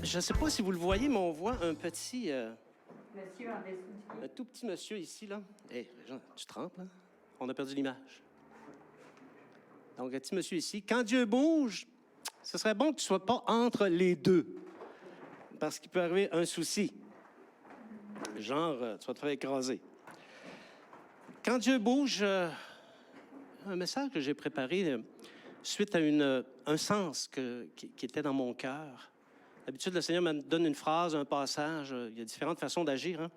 Je ne sais pas si vous le voyez, mais on voit un petit... Monsieur en dessous du pied. Un tout petit monsieur ici, là. Hé, Régent, tu trempes, là? On a perdu l'image. Donc, un petit monsieur ici. Quand Dieu bouge, ce serait bon que tu ne sois pas entre les deux. Parce qu'il peut arriver un souci. Genre, tu vas te faire écraser. Quand Dieu bouge, un message que j'ai préparé suite à un sens qui était dans mon cœur. D'habitude, le Seigneur me donne une phrase, un passage. Il y a différentes façons d'agir. Hein?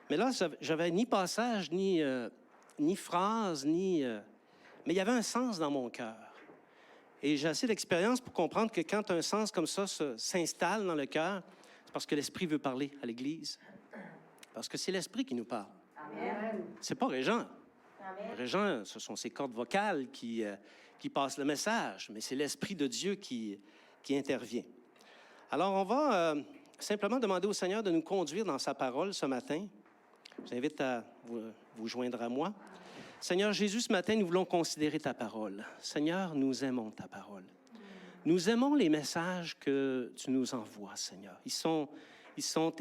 Mais là, j'avais ni passage, ni phrase, mais il y avait un sens dans mon cœur. Et j'ai assez d'expérience pour comprendre que quand un sens comme ça s'installe dans le cœur, c'est parce que l'Esprit veut parler à l'Église. Parce que c'est l'Esprit qui nous parle. Amen. C'est pas Régent. Amen. Régent, ce sont ses cordes vocales qui passent le message, mais c'est l'Esprit de Dieu qui intervient. Alors, on va simplement demander au Seigneur de nous conduire dans sa parole ce matin. Je vous invite à vous joindre à moi. Seigneur Jésus, ce matin, nous voulons considérer ta parole. Seigneur, nous aimons ta parole. Nous aimons les messages que tu nous envoies, Seigneur. Ils sont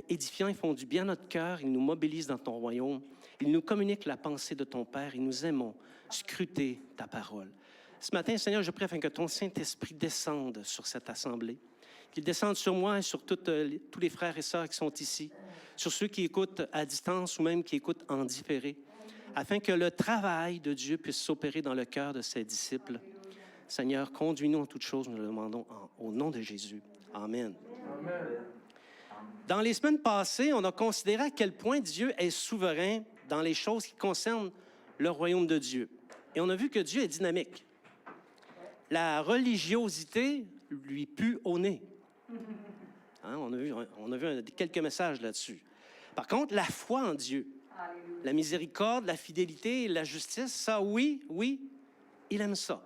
édifiants, ils font du bien à notre cœur, ils nous mobilisent dans ton royaume, ils nous communiquent la pensée de ton Père et nous aimons scruter ta parole. Ce matin, Seigneur, je prie afin que ton Saint-Esprit descende sur cette assemblée, qu'il descende sur moi et sur tous les frères et sœurs qui sont ici, sur ceux qui écoutent à distance ou même qui écoutent en différé, afin que le travail de Dieu puisse s'opérer dans le cœur de ses disciples. Seigneur, conduis-nous en toutes choses, nous le demandons au nom de Jésus. Amen. Amen. Dans les semaines passées, on a considéré à quel point Dieu est souverain dans les choses qui concernent le royaume de Dieu. Et on a vu que Dieu est dynamique. La religiosité lui pue au nez. Hein, on a vu quelques messages là-dessus. Par contre, la foi en Dieu, la miséricorde, la fidélité, la justice, ça, oui, il aime ça.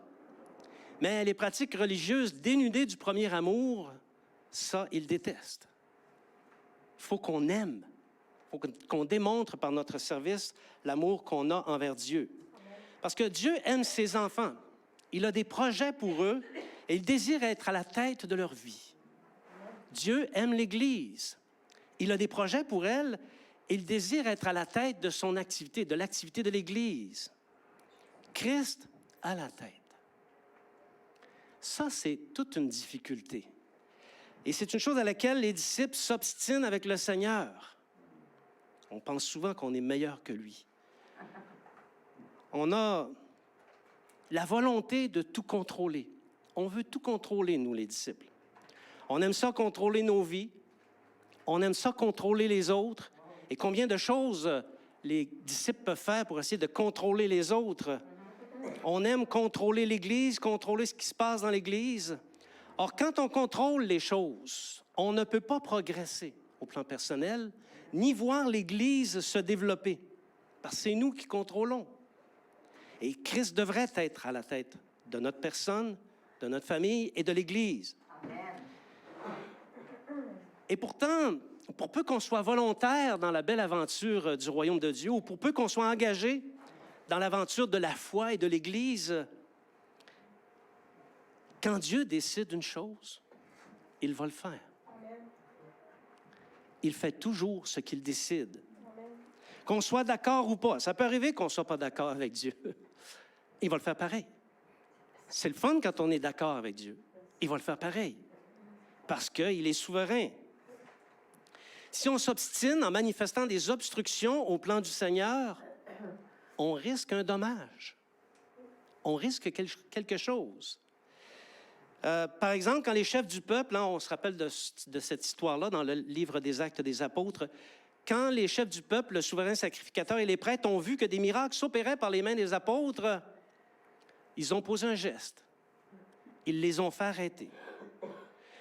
Mais les pratiques religieuses dénudées du premier amour, ça, il déteste. Il faut qu'on aime, il faut qu'on démontre par notre service l'amour qu'on a envers Dieu. Parce que Dieu aime ses enfants. Il a des projets pour eux et il désire être à la tête de leur vie. Dieu aime l'Église. Il a des projets pour elle et il désire être à la tête de son activité, de l'activité de l'Église. Christ à la tête. Ça, c'est toute une difficulté. Et c'est une chose à laquelle les disciples s'obstinent avec le Seigneur. On pense souvent qu'on est meilleur que lui. On a la volonté de tout contrôler. On veut tout contrôler, nous, les disciples. On aime ça contrôler nos vies. On aime ça contrôler les autres. Et combien de choses les disciples peuvent faire pour essayer de contrôler les autres? On aime contrôler l'Église, contrôler ce qui se passe dans l'Église. Or, quand on contrôle les choses, on ne peut pas progresser au plan personnel, ni voir l'Église se développer, parce que c'est nous qui contrôlons. Et Christ devrait être à la tête de notre personne, de notre famille et de l'Église. Amen. Et pourtant, pour peu qu'on soit volontaire dans la belle aventure du royaume de Dieu, ou pour peu qu'on soit engagé dans l'aventure de la foi et de l'Église, quand Dieu décide une chose, il va le faire. Il fait toujours ce qu'il décide. Qu'on soit d'accord ou pas. Ça peut arriver qu'on ne soit pas d'accord avec Dieu. Il va le faire pareil. C'est le fun quand on est d'accord avec Dieu. Il va le faire pareil. Parce qu'il est souverain. Si on s'obstine en manifestant des obstructions au plan du Seigneur, on risque un dommage. On risque quelque chose. Par exemple, quand les chefs du peuple, hein, on se rappelle de cette histoire-là dans le livre des Actes des Apôtres, quand les chefs du peuple, le souverain sacrificateur et les prêtres ont vu que des miracles s'opéraient par les mains des apôtres, ils ont posé un geste. Ils les ont fait arrêter.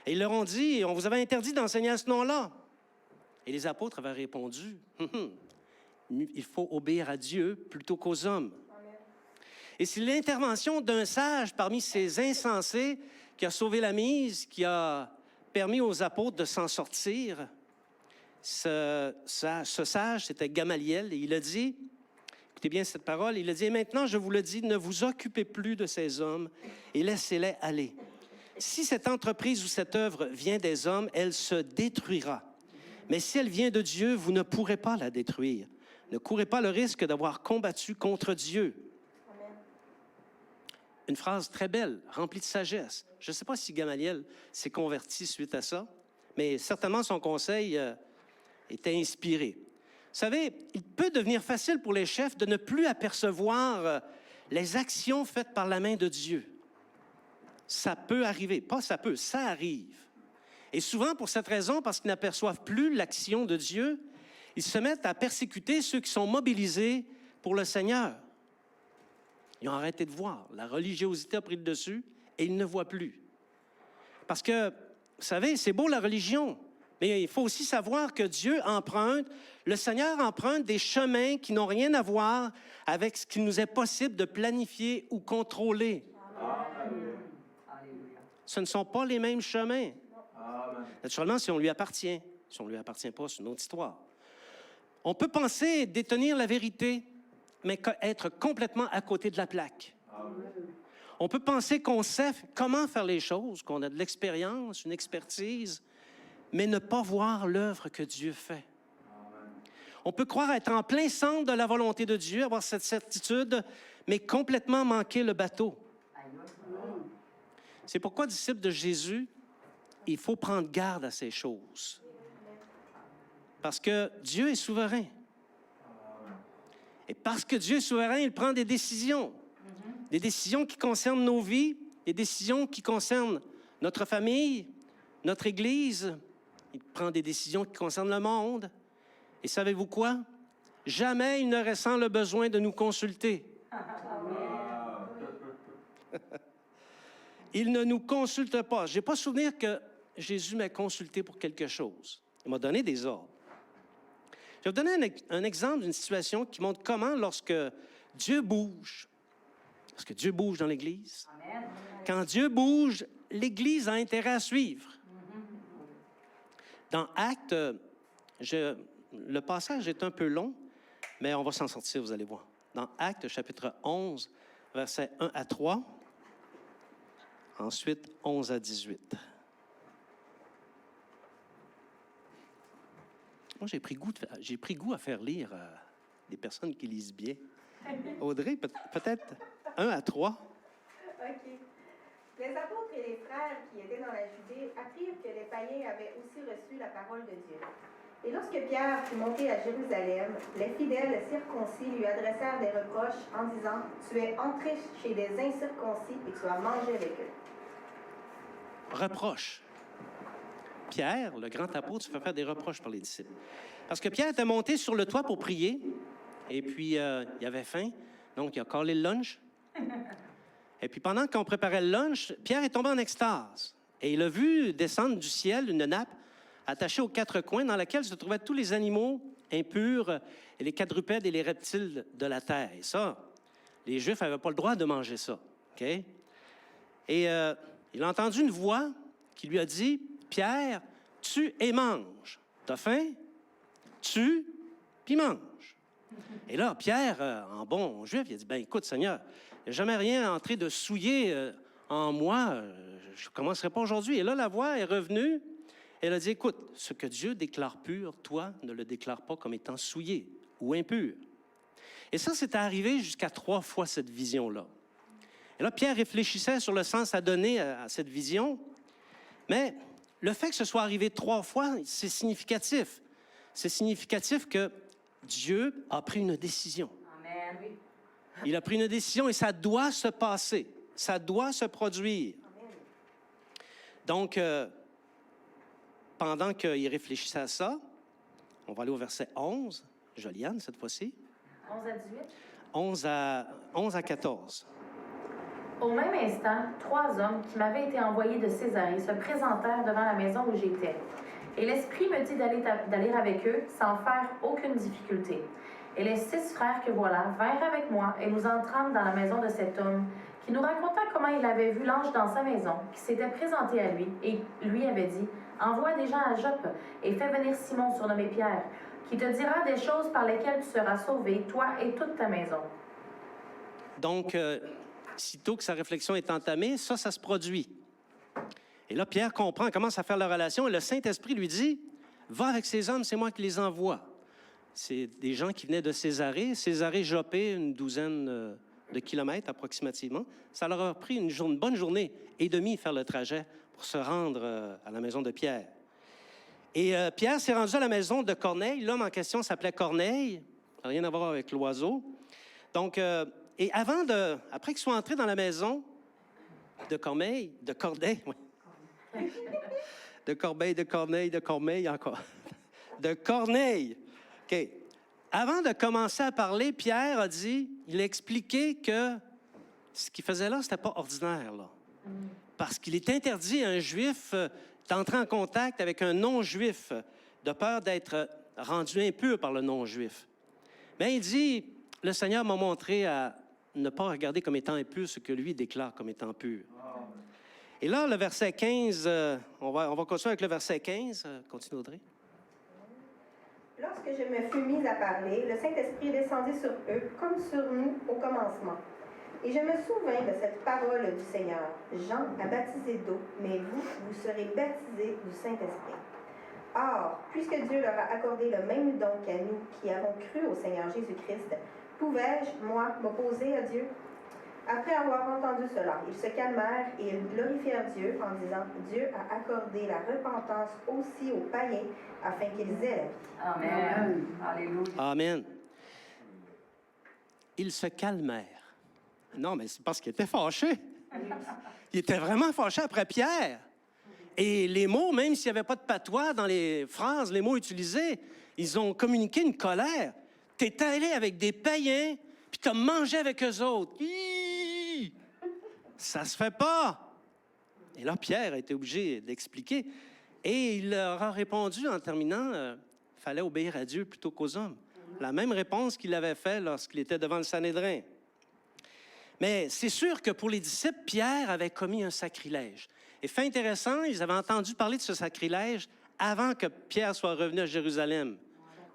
Et ils leur ont dit, on vous avait interdit d'enseigner à ce nom-là. Et les apôtres avaient répondu, il faut obéir à Dieu plutôt qu'aux hommes. Et c'est l'intervention d'un sage parmi ces insensés qui a sauvé la mise, qui a permis aux apôtres de s'en sortir. Ce sage, c'était Gamaliel, et il a dit, écoutez bien cette parole, il a dit, « Maintenant, je vous le dis, ne vous occupez plus de ces hommes et laissez-les aller. Si cette entreprise ou cette œuvre vient des hommes, elle se détruira. Mais si elle vient de Dieu, vous ne pourrez pas la détruire. Ne courez pas le risque d'avoir combattu contre Dieu. Amen. Une phrase très belle, remplie de sagesse. Je ne sais pas si Gamaliel s'est converti suite à ça, mais certainement son conseil était inspiré. Vous savez, il peut devenir facile pour les chefs de ne plus apercevoir les actions faites par la main de Dieu. Ça peut arriver. Pas ça peut, ça arrive. Et souvent, pour cette raison, parce qu'ils n'aperçoivent plus l'action de Dieu, ils se mettent à persécuter ceux qui sont mobilisés pour le Seigneur. Ils ont arrêté de voir. La religiosité a pris le dessus et ils ne voient plus. Parce que, vous savez, c'est beau la religion, mais il faut aussi savoir que Dieu emprunte, le Seigneur emprunte des chemins qui n'ont rien à voir avec ce qu'il nous est possible de planifier ou contrôler. Amen. Ce ne sont pas les mêmes chemins. Naturellement, si on lui appartient. Si on ne lui appartient pas, c'est une autre histoire. On peut penser détenir la vérité, mais être complètement à côté de la plaque. On peut penser qu'on sait comment faire les choses, qu'on a de l'expérience, une expertise, mais ne pas voir l'œuvre que Dieu fait. On peut croire être en plein centre de la volonté de Dieu, avoir cette certitude, mais complètement manquer le bateau. C'est pourquoi, disciple de Jésus, il faut prendre garde à ces choses. Parce que Dieu est souverain. Et parce que Dieu est souverain, il prend des décisions. Des décisions qui concernent nos vies, des décisions qui concernent notre famille, notre Église. Il prend des décisions qui concernent le monde. Et savez-vous quoi? Jamais il ne ressent le besoin de nous consulter. Il ne nous consulte pas. Je n'ai pas souvenir que Jésus m'a consulté pour quelque chose. Il m'a donné des ordres. Je vais vous donner un exemple d'une situation qui montre comment, lorsque Dieu bouge, lorsque Dieu bouge dans l'Église, quand Dieu bouge, l'Église a intérêt à suivre. Dans Actes, le passage est un peu long, mais on va s'en sortir, vous allez voir. Dans Actes, chapitre 11, versets 1 à 3, ensuite 11 à 18. Moi, j'ai pris goût à faire lire des personnes qui lisent bien. Audrey, peut-être 1 à 3. OK. Les apôtres et les frères qui étaient dans la Judée apprirent que les païens avaient aussi reçu la parole de Dieu. Et lorsque Pierre fut monté à Jérusalem, les fidèles circoncis lui adressèrent des reproches en disant « Tu es entré chez des incirconcis et tu as mangé avec eux. » Reproche. Pierre, le grand apôtre, se fait faire des reproches par les disciples. Parce que Pierre était monté sur le toit pour prier, et puis il avait faim, donc il a collé le lunch. Et puis pendant qu'on préparait le lunch, Pierre est tombé en extase. Et il a vu descendre du ciel une nappe attachée aux quatre coins dans laquelle se trouvaient tous les animaux impurs, et les quadrupèdes et les reptiles de la terre. Et ça, les Juifs n'avaient pas le droit de manger ça. Okay? Et il a entendu une voix qui lui a dit, « Pierre, tue et mange. T'as faim? Tue, puis mange. » Et là, Pierre, en bon Juif, il a dit, « Ben écoute, Seigneur, il n'y a jamais rien entré de souillé en moi. Je ne commencerai pas aujourd'hui. » Et là, la voix est revenue. Elle a dit, « Écoute, ce que Dieu déclare pur, toi, ne le déclare pas comme étant souillé ou impur. » Et ça, c'est arrivé jusqu'à 3 fois cette vision-là. Et là, Pierre réfléchissait sur le sens à donner à cette vision. Mais le fait que ce soit arrivé 3 fois, c'est significatif. C'est significatif que Dieu a pris une décision. Amen. Oui. Il a pris une décision et ça doit se passer. Ça doit se produire. Donc, pendant qu'il réfléchissait à ça, on va aller au verset 11. Joliane, cette fois-ci. 11 à 18. 11 à 14. Au même instant, 3 hommes qui m'avaient été envoyés de Césarée se présentèrent devant la maison où j'étais. Et l'Esprit me dit d'aller avec eux sans faire aucune difficulté. Et les 6 frères que voilà vinrent avec moi et nous entrâmes dans la maison de cet homme qui nous raconta comment il avait vu l'ange dans sa maison, qui s'était présenté à lui et lui avait dit « Envoie des gens à Joppe et fais venir Simon surnommé Pierre, qui te dira des choses par lesquelles tu seras sauvé, toi et toute ta maison. » Donc, sitôt que sa réflexion est entamée, ça se produit. Et là, Pierre comprend, commence à faire la relation, et le Saint-Esprit lui dit, « Va avec ces hommes, c'est moi qui les envoie. » C'est des gens qui venaient de Césarée. Césarée-Jopé, une douzaine de kilomètres approximativement. Ça leur a pris une bonne journée et demie faire le trajet pour se rendre à la maison de Pierre. Et Pierre s'est rendu à la maison de Corneille. L'homme en question s'appelait Corneille. Rien à voir avec l'oiseau. Donc, et après qu'il soit entré dans la maison de Corneille, de Corneille, encore. De Corneille. OK. Avant de commencer à parler, Pierre a dit, il a expliqué que ce qu'il faisait là, c'était pas ordinaire, là. Parce qu'il est interdit à un Juif d'entrer en contact avec un non-Juif, de peur d'être rendu impur par le non-Juif. Mais il dit, le Seigneur m'a montré à ne pas regarder comme étant impur ce que lui déclare comme étant pur. Et là, le verset 15, on va continuer avec le verset 15. Continue, Audrey. Lorsque je me fus mise à parler, le Saint-Esprit descendit sur eux comme sur nous au commencement. Et je me souvins de cette parole du Seigneur. Jean a baptisé d'eau, mais vous serez baptisés du Saint-Esprit. Or, puisque Dieu leur a accordé le même don qu'à nous qui avons cru au Seigneur Jésus-Christ, pouvais-je, moi, m'opposer à Dieu? Après avoir entendu cela, ils se calmèrent et ils glorifièrent Dieu en disant, Dieu a accordé la repentance aussi aux païens afin qu'ils aient la vie. Amen. Alléluia. Amen. Ils se calmèrent. Non, mais c'est parce qu'ils étaient fâchés. Ils étaient vraiment fâchés après Pierre. Et les mots, même s'il n'y avait pas de patois dans les phrases, les mots utilisés, ils ont communiqué une colère. Tu es allé avec des païens, puis tu as mangé avec eux autres. Hi! Ça se fait pas. Et là, Pierre a été obligé d'expliquer. Et il leur a répondu en terminant, il fallait obéir à Dieu plutôt qu'aux hommes. La même réponse qu'il avait faite lorsqu'il était devant le Sanhédrin. Mais c'est sûr que pour les disciples, Pierre avait commis un sacrilège. Et fait intéressant, ils avaient entendu parler de ce sacrilège avant que Pierre soit revenu à Jérusalem.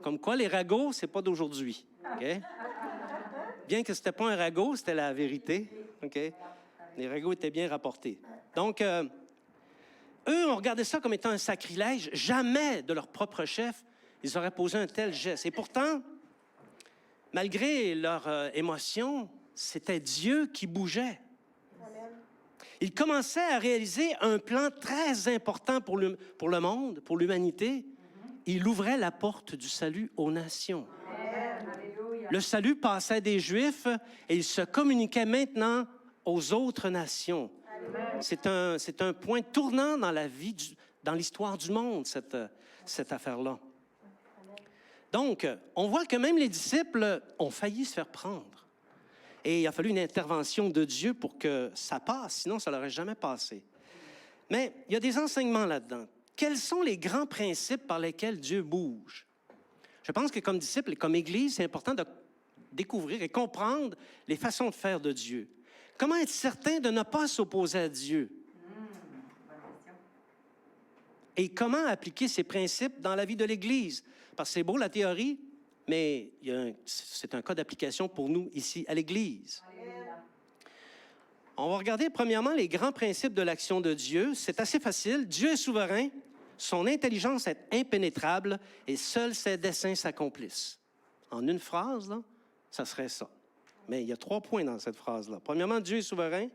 Comme quoi, les ragots, c'est pas d'aujourd'hui. Okay? Bien que ce n'était pas un ragot, c'était la vérité. Okay? Les ragots étaient bien rapportés. Donc, eux ont regardé ça comme étant un sacrilège. Jamais de leur propre chef, ils auraient posé un tel geste. Et pourtant, malgré leur émotion, c'était Dieu qui bougeait. Il commençait à réaliser un plan très important pour le monde, pour l'humanité. Il ouvrait la porte du salut aux nations. Le salut passait des Juifs et il se communiquait maintenant aux autres nations. C'est un point tournant dans la vie, dans l'histoire du monde, cette affaire-là. Donc, on voit que même les disciples ont failli se faire prendre. Et il a fallu une intervention de Dieu pour que ça passe, sinon ça n'aurait jamais passé. Mais il y a des enseignements là-dedans. Quels sont les grands principes par lesquels Dieu bouge? Je pense que comme disciple et comme Église, c'est important de découvrir et comprendre les façons de faire de Dieu. Comment être certain de ne pas s'opposer à Dieu? Et comment appliquer ces principes dans la vie de l'Église? Parce que c'est beau la théorie, mais c'est un cas d'application pour nous ici à l'Église. On va regarder premièrement les grands principes de l'action de Dieu. C'est assez facile. Dieu est souverain, son intelligence est impénétrable et seuls ses desseins s'accomplissent. En une phrase, là, ça serait ça. Mais il y a 3 points dans cette phrase-là. Premièrement, Dieu est souverain.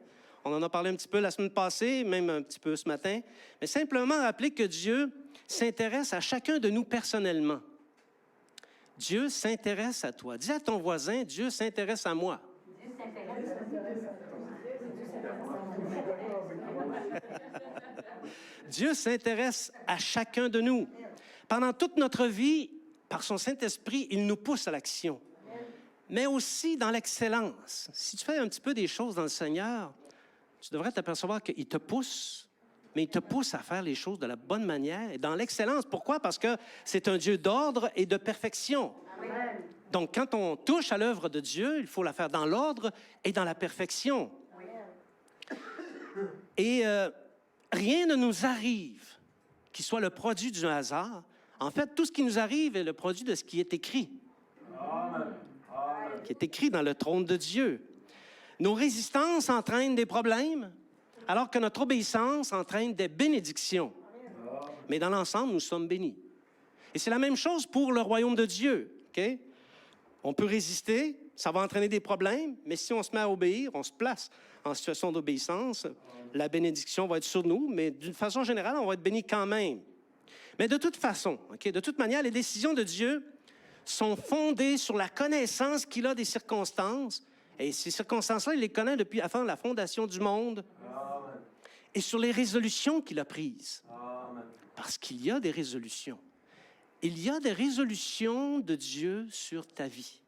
On en a parlé un petit peu la semaine passée, même un petit peu ce matin. Mais simplement rappeler que Dieu s'intéresse à chacun de nous personnellement. Dieu s'intéresse à toi. Dis à ton voisin, Dieu s'intéresse à moi. Dieu s'intéresse à chacun de nous. Pendant toute notre vie, par son Saint-Esprit, il nous pousse à l'action. Mais aussi dans l'excellence. Si tu fais un petit peu des choses dans le Seigneur, tu devrais t'apercevoir qu'il te pousse, mais il te pousse à faire les choses de la bonne manière et dans l'excellence. Pourquoi? Parce que c'est un Dieu d'ordre et de perfection. Amen. Donc, quand on touche à l'œuvre de Dieu, il faut la faire dans l'ordre et dans la perfection. Amen. Et rien ne nous arrive qui soit le produit du hasard. En fait, tout ce qui nous arrive est le produit de ce qui est écrit. Amen. Qui est écrit dans le trône de Dieu. Nos résistances entraînent des problèmes. Alors que notre obéissance entraîne des bénédictions. Mais dans l'ensemble, nous sommes bénis. Et c'est la même chose pour le royaume de Dieu. OK? On peut résister, ça va entraîner des problèmes, mais si on se met à obéir, on se place en situation d'obéissance, la bénédiction va être sur nous, mais d'une façon générale, on va être béni quand même. Mais de toute façon, OK, de toute manière, les décisions de Dieu sont fondées sur la connaissance qu'il a des circonstances. Et ces circonstances-là, il les connaît depuis avant la fondation du monde. Amen. Et sur les résolutions qu'il a prises. Amen. Parce qu'il y a des résolutions. Il y a des résolutions de Dieu sur ta vie.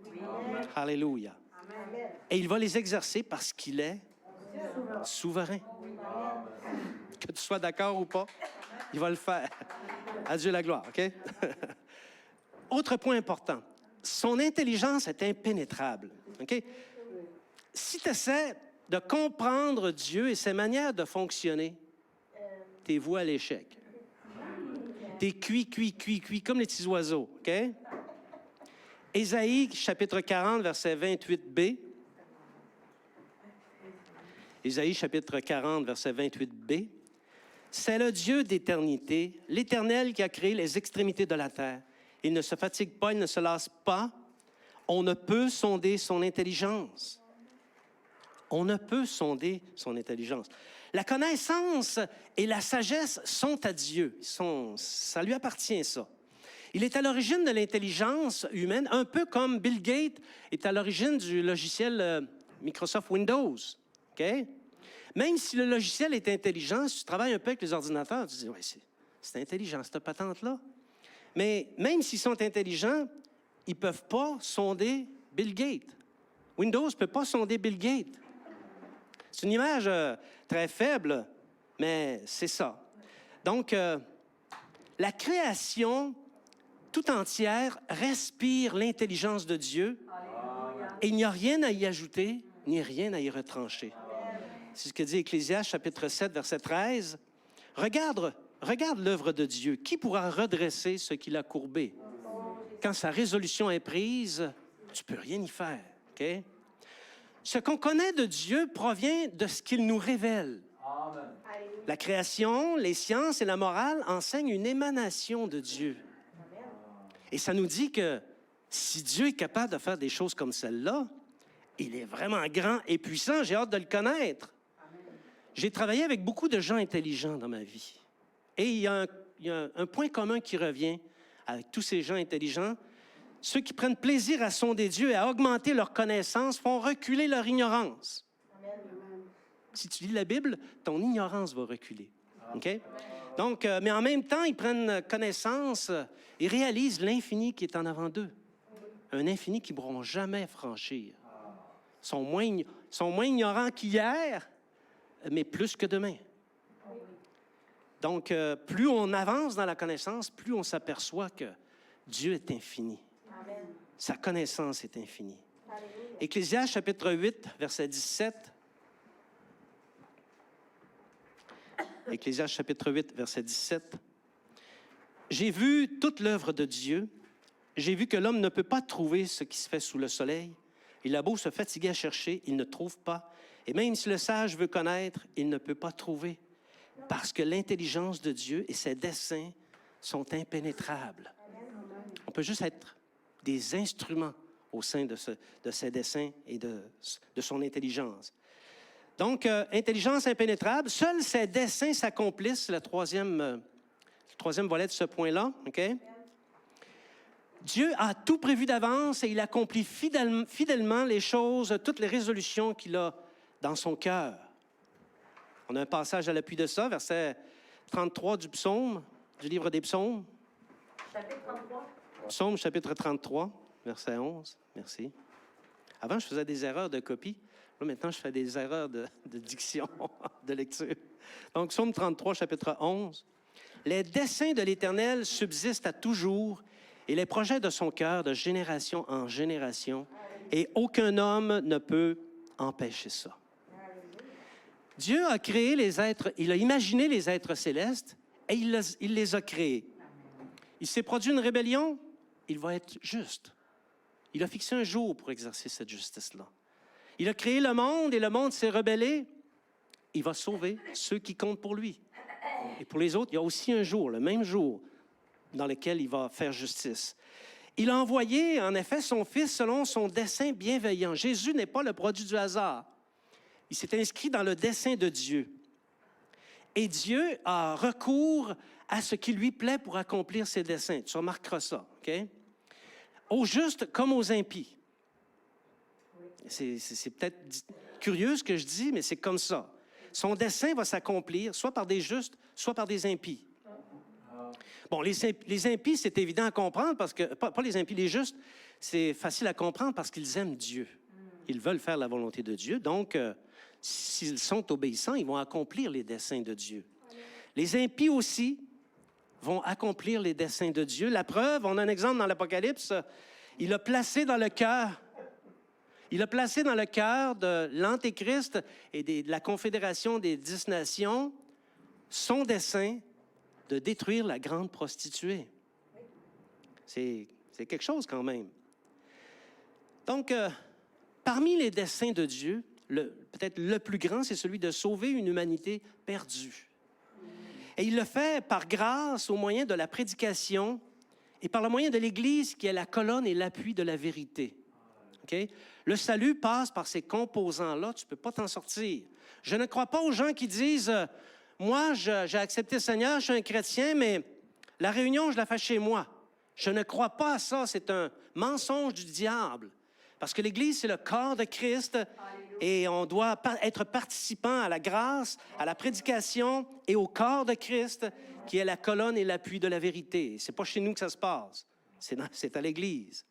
Amen. Alléluia. Amen. Et il va les exercer parce qu'il est souverain. Que tu sois d'accord ou pas, il va le faire. À Dieu la gloire, OK? Autre point important. Son intelligence est impénétrable, OK? Si tu essaies de comprendre Dieu et ses manières de fonctionner, t'es voué à l'échec. T'es cuit, comme les petits oiseaux, OK? Ésaïe, chapitre 40, verset 28b. Ésaïe, chapitre 40, verset 28b. C'est le Dieu d'éternité, l'Éternel qui a créé les extrémités de la terre. Il ne se fatigue pas, il ne se lasse pas. On ne peut sonder son intelligence. On ne peut sonder son intelligence. La connaissance et la sagesse sont à Dieu. Ça lui appartient, ça. Il est à l'origine de l'intelligence humaine, un peu comme Bill Gates est à l'origine du logiciel Microsoft Windows. OK? Même si le logiciel est intelligent, si tu travailles un peu avec les ordinateurs, tu te dis, oui, c'est intelligent, cette patente-là. Mais même s'ils sont intelligents, ils ne peuvent pas sonder Bill Gates. Windows ne peut pas sonder Bill Gates. C'est une image très faible, mais c'est ça. Donc, la création tout entière respire l'intelligence de Dieu et il n'y a rien à y ajouter ni rien à y retrancher. C'est ce que dit Ecclésiaste, chapitre 7, verset 13. Regarde l'œuvre de Dieu. Qui pourra redresser ce qu'il a courbé? Quand sa résolution est prise, tu ne peux rien y faire. OK? Ce qu'on connaît de Dieu provient de ce qu'il nous révèle. Amen. La création, les sciences et la morale enseignent une émanation de Dieu. Et ça nous dit que si Dieu est capable de faire des choses comme celle-là, il est vraiment grand et puissant. J'ai hâte de le connaître. J'ai travaillé avec beaucoup de gens intelligents dans ma vie. Et il y a un point commun qui revient avec tous ces gens intelligents. Ceux qui prennent plaisir à sonder Dieu et à augmenter leur connaissance font reculer leur ignorance. Amen. Si tu lis la Bible, ton ignorance va reculer. OK? Donc, mais en même temps, ils prennent connaissance et réalisent l'infini qui est en avant d'eux. Un infini qu'ils ne pourront jamais franchir. Ils sont moins ignorants qu'hier, mais plus que demain. Donc, plus on avance dans la connaissance, plus on s'aperçoit que Dieu est infini. Amen. Sa connaissance est infinie. Alléluia. Ecclésiaste, chapitre 8, verset 17. Ecclésiaste, chapitre 8, verset 17. J'ai vu toute l'œuvre de Dieu. J'ai vu que l'homme ne peut pas trouver ce qui se fait sous le soleil. Il a beau se fatiguer à chercher, il ne trouve pas. Et même si le sage veut connaître, il ne peut pas trouver. Parce que l'intelligence de Dieu et ses desseins sont impénétrables. On peut juste être des instruments au sein de ses desseins et de son intelligence. Donc, intelligence impénétrable, seuls ses desseins s'accomplissent, c'est le troisième volet de ce point-là. OK? Dieu a tout prévu d'avance et il accomplit fidèlement les choses, toutes les résolutions qu'il a dans son cœur. On a un passage à l'appui de ça, verset 33 du psaume, du livre des psaumes. Chapitre 33. Psaume, chapitre 33, verset 11. Merci. Avant, je faisais des erreurs de copie. Là, maintenant, je fais des erreurs de diction, de lecture. Donc, psaume 33, chapitre 11. Les desseins de l'Éternel subsistent à toujours et les projets de son cœur de génération en génération, et aucun homme ne peut empêcher ça. Dieu a créé les êtres, il a imaginé les êtres célestes et il les a créés. Il s'est produit une rébellion, il va être juste. Il a fixé un jour pour exercer cette justice-là. Il a créé le monde et le monde s'est rebellé il va sauver ceux qui comptent pour lui. Et pour les autres, il y a aussi un jour, le même jour, dans lequel il va faire justice. Il a envoyé, en effet, son Fils selon son dessein bienveillant. Jésus n'est pas le produit du hasard. Il s'est inscrit dans le dessein de Dieu. Et Dieu a recours à ce qui lui plaît pour accomplir ses desseins. Tu remarqueras ça, OK? Aux justes comme aux impies. C'est peut-être curieux ce que je dis, mais c'est comme ça. Son dessein va s'accomplir soit par des justes, soit par des impies. Bon, les impies, c'est évident à comprendre, parce que, pas les impies, les justes, c'est facile à comprendre parce qu'ils aiment Dieu. Ils veulent faire la volonté de Dieu, donc s'ils sont obéissants, ils vont accomplir les desseins de Dieu. Les impies aussi vont accomplir les desseins de Dieu. La preuve, on a un exemple dans l'Apocalypse, il a placé dans le cœur de l'Antéchrist et de la Confédération des 10 nations son dessein de détruire la grande prostituée. C'est quelque chose quand même. Donc, parmi les desseins de Dieu, peut-être le plus grand, c'est celui de sauver une humanité perdue. Et il le fait par grâce au moyen de la prédication et par le moyen de l'Église qui est la colonne et l'appui de la vérité. Okay? Le salut passe par ces composants-là, tu ne peux pas t'en sortir. Je ne crois pas aux gens qui disent « Moi, j'ai accepté le Seigneur, je suis un chrétien, mais la réunion, je la fais chez moi. » Je ne crois pas à ça, c'est un mensonge du diable. Parce que l'Église, c'est le corps de Christ et on doit être participant à la grâce, à la prédication et au corps de Christ qui est la colonne et l'appui de la vérité. Ce n'est pas chez nous que ça se passe, c'est à l'Église.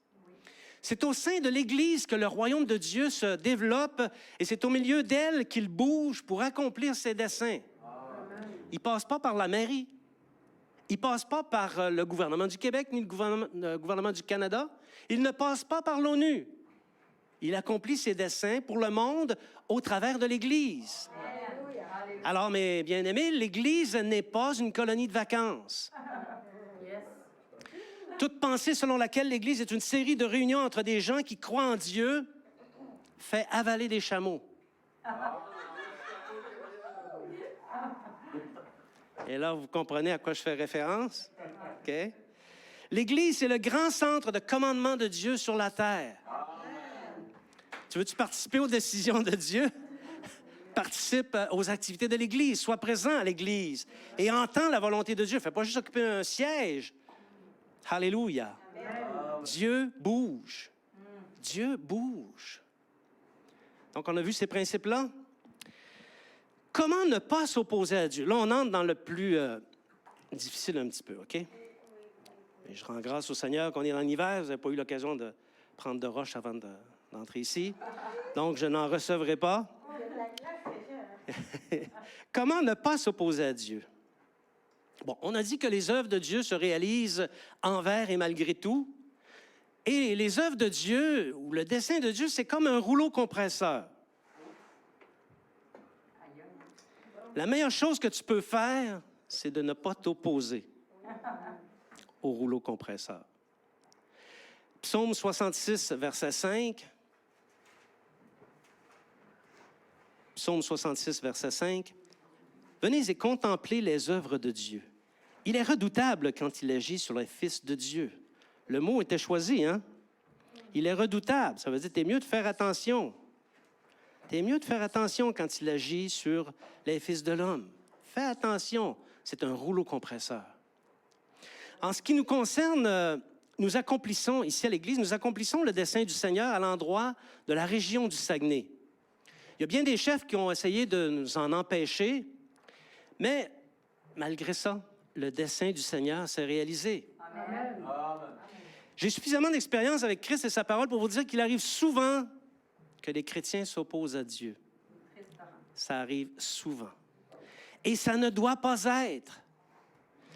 C'est au sein de l'Église que le royaume de Dieu se développe et c'est au milieu d'elle qu'il bouge pour accomplir ses desseins. Il ne passe pas par la mairie. Il ne passe pas par le gouvernement du Québec ni le gouvernement du Canada. Il ne passe pas par l'ONU. Il accomplit ses desseins pour le monde au travers de l'Église. Alors, mes bien-aimés, l'Église n'est pas une colonie de vacances. Toute pensée selon laquelle l'Église est une série de réunions entre des gens qui croient en Dieu fait avaler des chameaux. Et là, vous comprenez à quoi je fais référence? OK? L'Église, c'est le grand centre de commandement de Dieu sur la terre. Tu veux-tu participer aux décisions de Dieu? Participe aux activités de l'Église. Sois présent à l'Église et entends la volonté de Dieu. Fais pas juste occuper un siège. Alléluia. Dieu bouge. Dieu bouge. Donc, on a vu ces principes-là. Comment ne pas s'opposer à Dieu? Là, on entre dans le plus difficile un petit peu, OK? Et je rends grâce au Seigneur qu'on est en hiver. Vous n'avez pas eu l'occasion de prendre de roche avant d'entrer ici. Donc, je n'en recevrai pas. Comment ne pas s'opposer à Dieu? Bon, on a dit que les œuvres de Dieu se réalisent envers et malgré tout. Et les œuvres de Dieu, ou le dessein de Dieu, c'est comme un rouleau compresseur. La meilleure chose que tu peux faire, c'est de ne pas t'opposer au rouleau compresseur. Psaume 66, verset 5. Psaume 66, verset 5. Venez et contemplez les œuvres de Dieu. Il est redoutable quand il agit sur les fils de Dieu. Le mot était choisi, hein? Il est redoutable. Ça veut dire que t'es mieux de faire attention. T'es mieux de faire attention quand il agit sur les fils de l'homme. Fais attention. C'est un rouleau compresseur. En ce qui nous concerne, nous accomplissons, ici à l'Église, nous accomplissons le dessein du Seigneur à l'endroit de la région du Saguenay. Il y a bien des chefs qui ont essayé de nous en empêcher, mais malgré ça, le dessein du Seigneur s'est réalisé. Amen. J'ai suffisamment d'expérience avec Christ et sa parole pour vous dire qu'il arrive souvent que les chrétiens s'opposent à Dieu. Ça arrive souvent. Et ça ne doit pas être.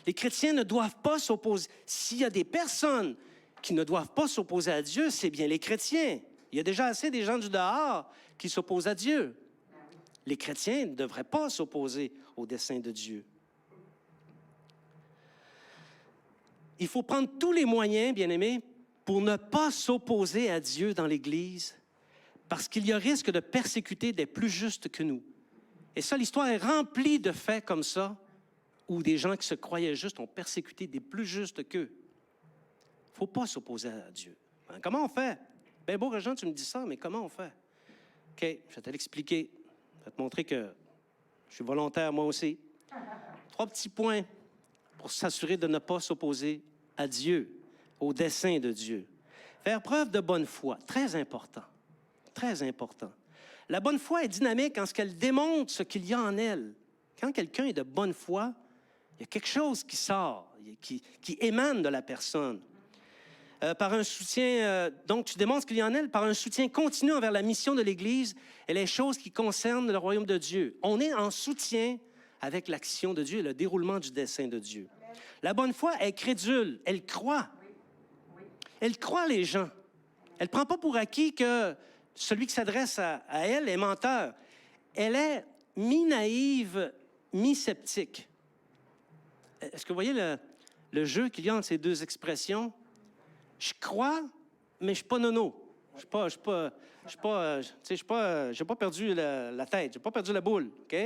Les chrétiens ne doivent pas s'opposer. S'il y a des personnes qui ne doivent pas s'opposer à Dieu, c'est bien les chrétiens. Il y a déjà assez des gens du dehors qui s'opposent à Dieu. Les chrétiens ne devraient pas s'opposer au dessein de Dieu. Il faut prendre tous les moyens, bien-aimés, pour ne pas s'opposer à Dieu dans l'Église, parce qu'il y a risque de persécuter des plus justes que nous. Et ça, l'histoire est remplie de faits comme ça, où des gens qui se croyaient justes ont persécuté des plus justes qu'eux. Il ne faut pas s'opposer à Dieu. Ben, comment on fait? Bien beau, Régent, tu me dis ça, mais comment on fait? OK, je vais te l'expliquer. Je vais te montrer que je suis volontaire, moi aussi. 3 petits points pour s'assurer de ne pas s'opposer à Dieu, au dessein de Dieu. Faire preuve de bonne foi, très important. Très important. La bonne foi est dynamique en ce qu'elle démontre ce qu'il y a en elle. Quand quelqu'un est de bonne foi, il y a quelque chose qui sort, qui émane de la personne. Par un soutien, donc tu démontres ce qu'il y a en elle, par un soutien continu envers la mission de l'Église et les choses qui concernent le royaume de Dieu. On est en soutien avec l'action de Dieu et le déroulement du dessein de Dieu. La bonne foi est crédule, elle croit. Elle croit les gens. Elle ne prend pas pour acquis que celui qui s'adresse à elle est menteur. Elle est mi-naïve, mi-sceptique. Est-ce que vous voyez le jeu qu'il y a entre ces deux expressions? Je crois, mais je ne suis pas nono. Je n'ai pas perdu la tête, je n'ai pas perdu la boule. OK?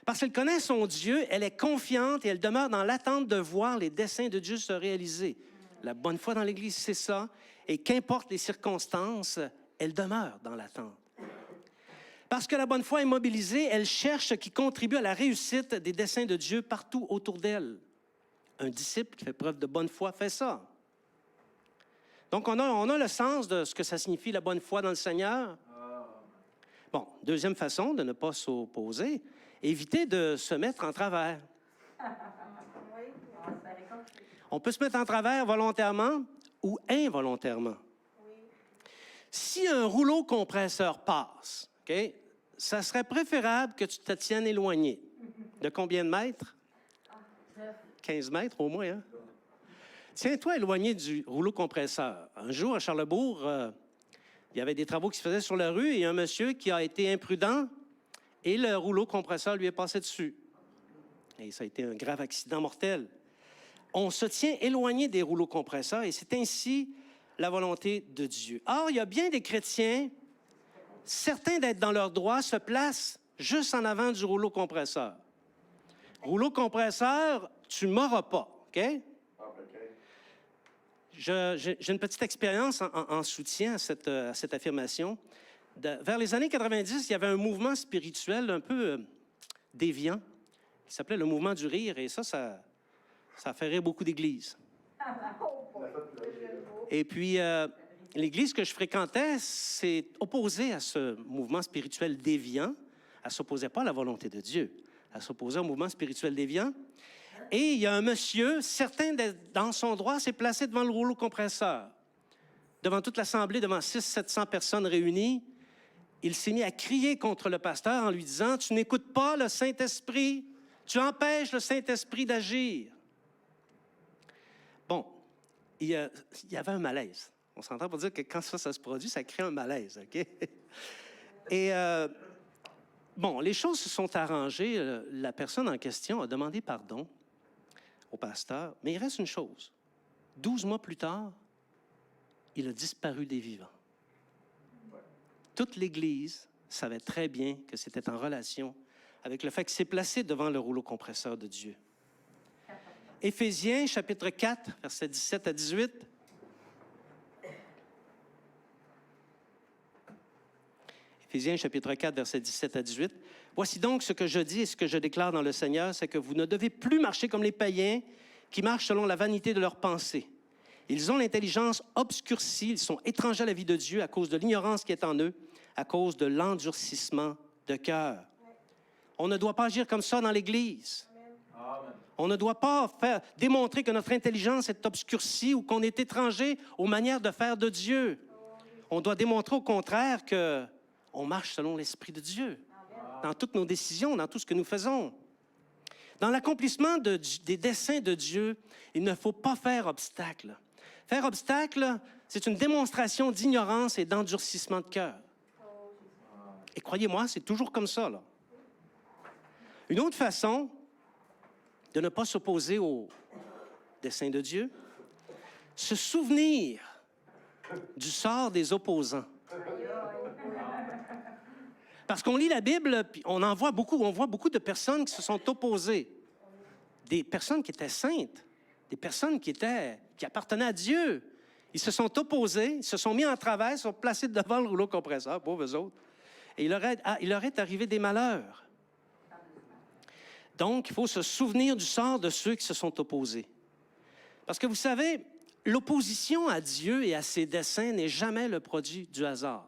Parce qu'elle connaît son Dieu, elle est confiante et elle demeure dans l'attente de voir les desseins de Dieu se réaliser. La bonne foi dans l'Église, c'est ça. Et qu'importe les circonstances, elle demeure dans l'attente. Parce que la bonne foi est mobilisée, elle cherche ce qui contribue à la réussite des desseins de Dieu partout autour d'elle. Un disciple qui fait preuve de bonne foi fait ça. Donc, on a le sens de ce que ça signifie la bonne foi dans le Seigneur. Bon, deuxième façon de ne pas s'opposer, éviter de se mettre en travers. On peut se mettre en travers volontairement ou involontairement. Si un rouleau compresseur passe, OK, ça serait préférable que tu te tiennes éloigné. De combien de mètres? 15 mètres au moins, hein? Tiens-toi éloigné du rouleau compresseur. Un jour, à Charlesbourg, il y avait des travaux qui se faisaient sur la rue et un monsieur qui a été imprudent et le rouleau compresseur lui est passé dessus. Et ça a été un grave accident mortel. On se tient éloigné des rouleaux compresseurs et c'est ainsi la volonté de Dieu. Or, il y a bien des chrétiens, certains d'être dans leur droit, se placent juste en avant du rouleau compresseur. Rouleau compresseur, tu ne m'auras pas, OK? J'ai une petite expérience en soutien à cette affirmation. Vers les années 90, il y avait un mouvement spirituel un peu déviant qui s'appelait le mouvement du rire. Et ça a fait rire beaucoup d'églises. Et puis, l'église que je fréquentais s'est opposée à ce mouvement spirituel déviant. Elle ne s'opposait pas à la volonté de Dieu. Elle s'opposait au mouvement spirituel déviant. Et il y a un monsieur, certain d'être dans son droit, s'est placé devant le rouleau compresseur. Devant toute l'assemblée, devant 600-700 personnes réunies, il s'est mis à crier contre le pasteur en lui disant « Tu n'écoutes pas le Saint-Esprit, tu empêches le Saint-Esprit d'agir. » Bon, il y avait un malaise. On s'entend pour dire que quand ça se produit, ça crée un malaise, OK? Et bon, les choses se sont arrangées. La personne en question a demandé pardon au pasteur, mais il reste une chose. 12 mois plus tard, il a disparu des vivants. Toute l'Église savait très bien que c'était en relation avec le fait qu'il s'est placé devant le rouleau compresseur de Dieu. Éphésiens, chapitre 4, versets 17 à 18. Éphésiens, chapitre 4, versets 17 à 18. « Voici donc ce que je dis et ce que je déclare dans le Seigneur, c'est que vous ne devez plus marcher comme les païens qui marchent selon la vanité de leurs pensées. Ils ont l'intelligence obscurcie, ils sont étrangers à la vie de Dieu à cause de l'ignorance qui est en eux, à cause de l'endurcissement de cœur. » On ne doit pas agir comme ça dans l'Église. Amen. On ne doit pas démontrer que notre intelligence est obscurcie ou qu'on est étranger aux manières de faire de Dieu. On doit démontrer au contraire qu'on marche selon l'Esprit de Dieu, dans toutes nos décisions, dans tout ce que nous faisons. Dans l'accomplissement des desseins de Dieu, il ne faut pas faire obstacle. Faire obstacle, c'est une démonstration d'ignorance et d'endurcissement de cœur. Et croyez-moi, c'est toujours comme ça, là. Une autre façon de ne pas s'opposer au dessein de Dieu, se souvenir du sort des opposants. Parce qu'on lit la Bible, puis on voit beaucoup de personnes qui se sont opposées. Des personnes qui étaient saintes, des personnes qui appartenaient à Dieu. Ils se sont opposés, ils se sont mis en travers, se sont placés devant le rouleau compresseur, pauvres autres. Et il leur est arrivé des malheurs. Donc, il faut se souvenir du sort de ceux qui se sont opposés. Parce que vous savez, l'opposition à Dieu et à ses desseins n'est jamais le produit du hasard.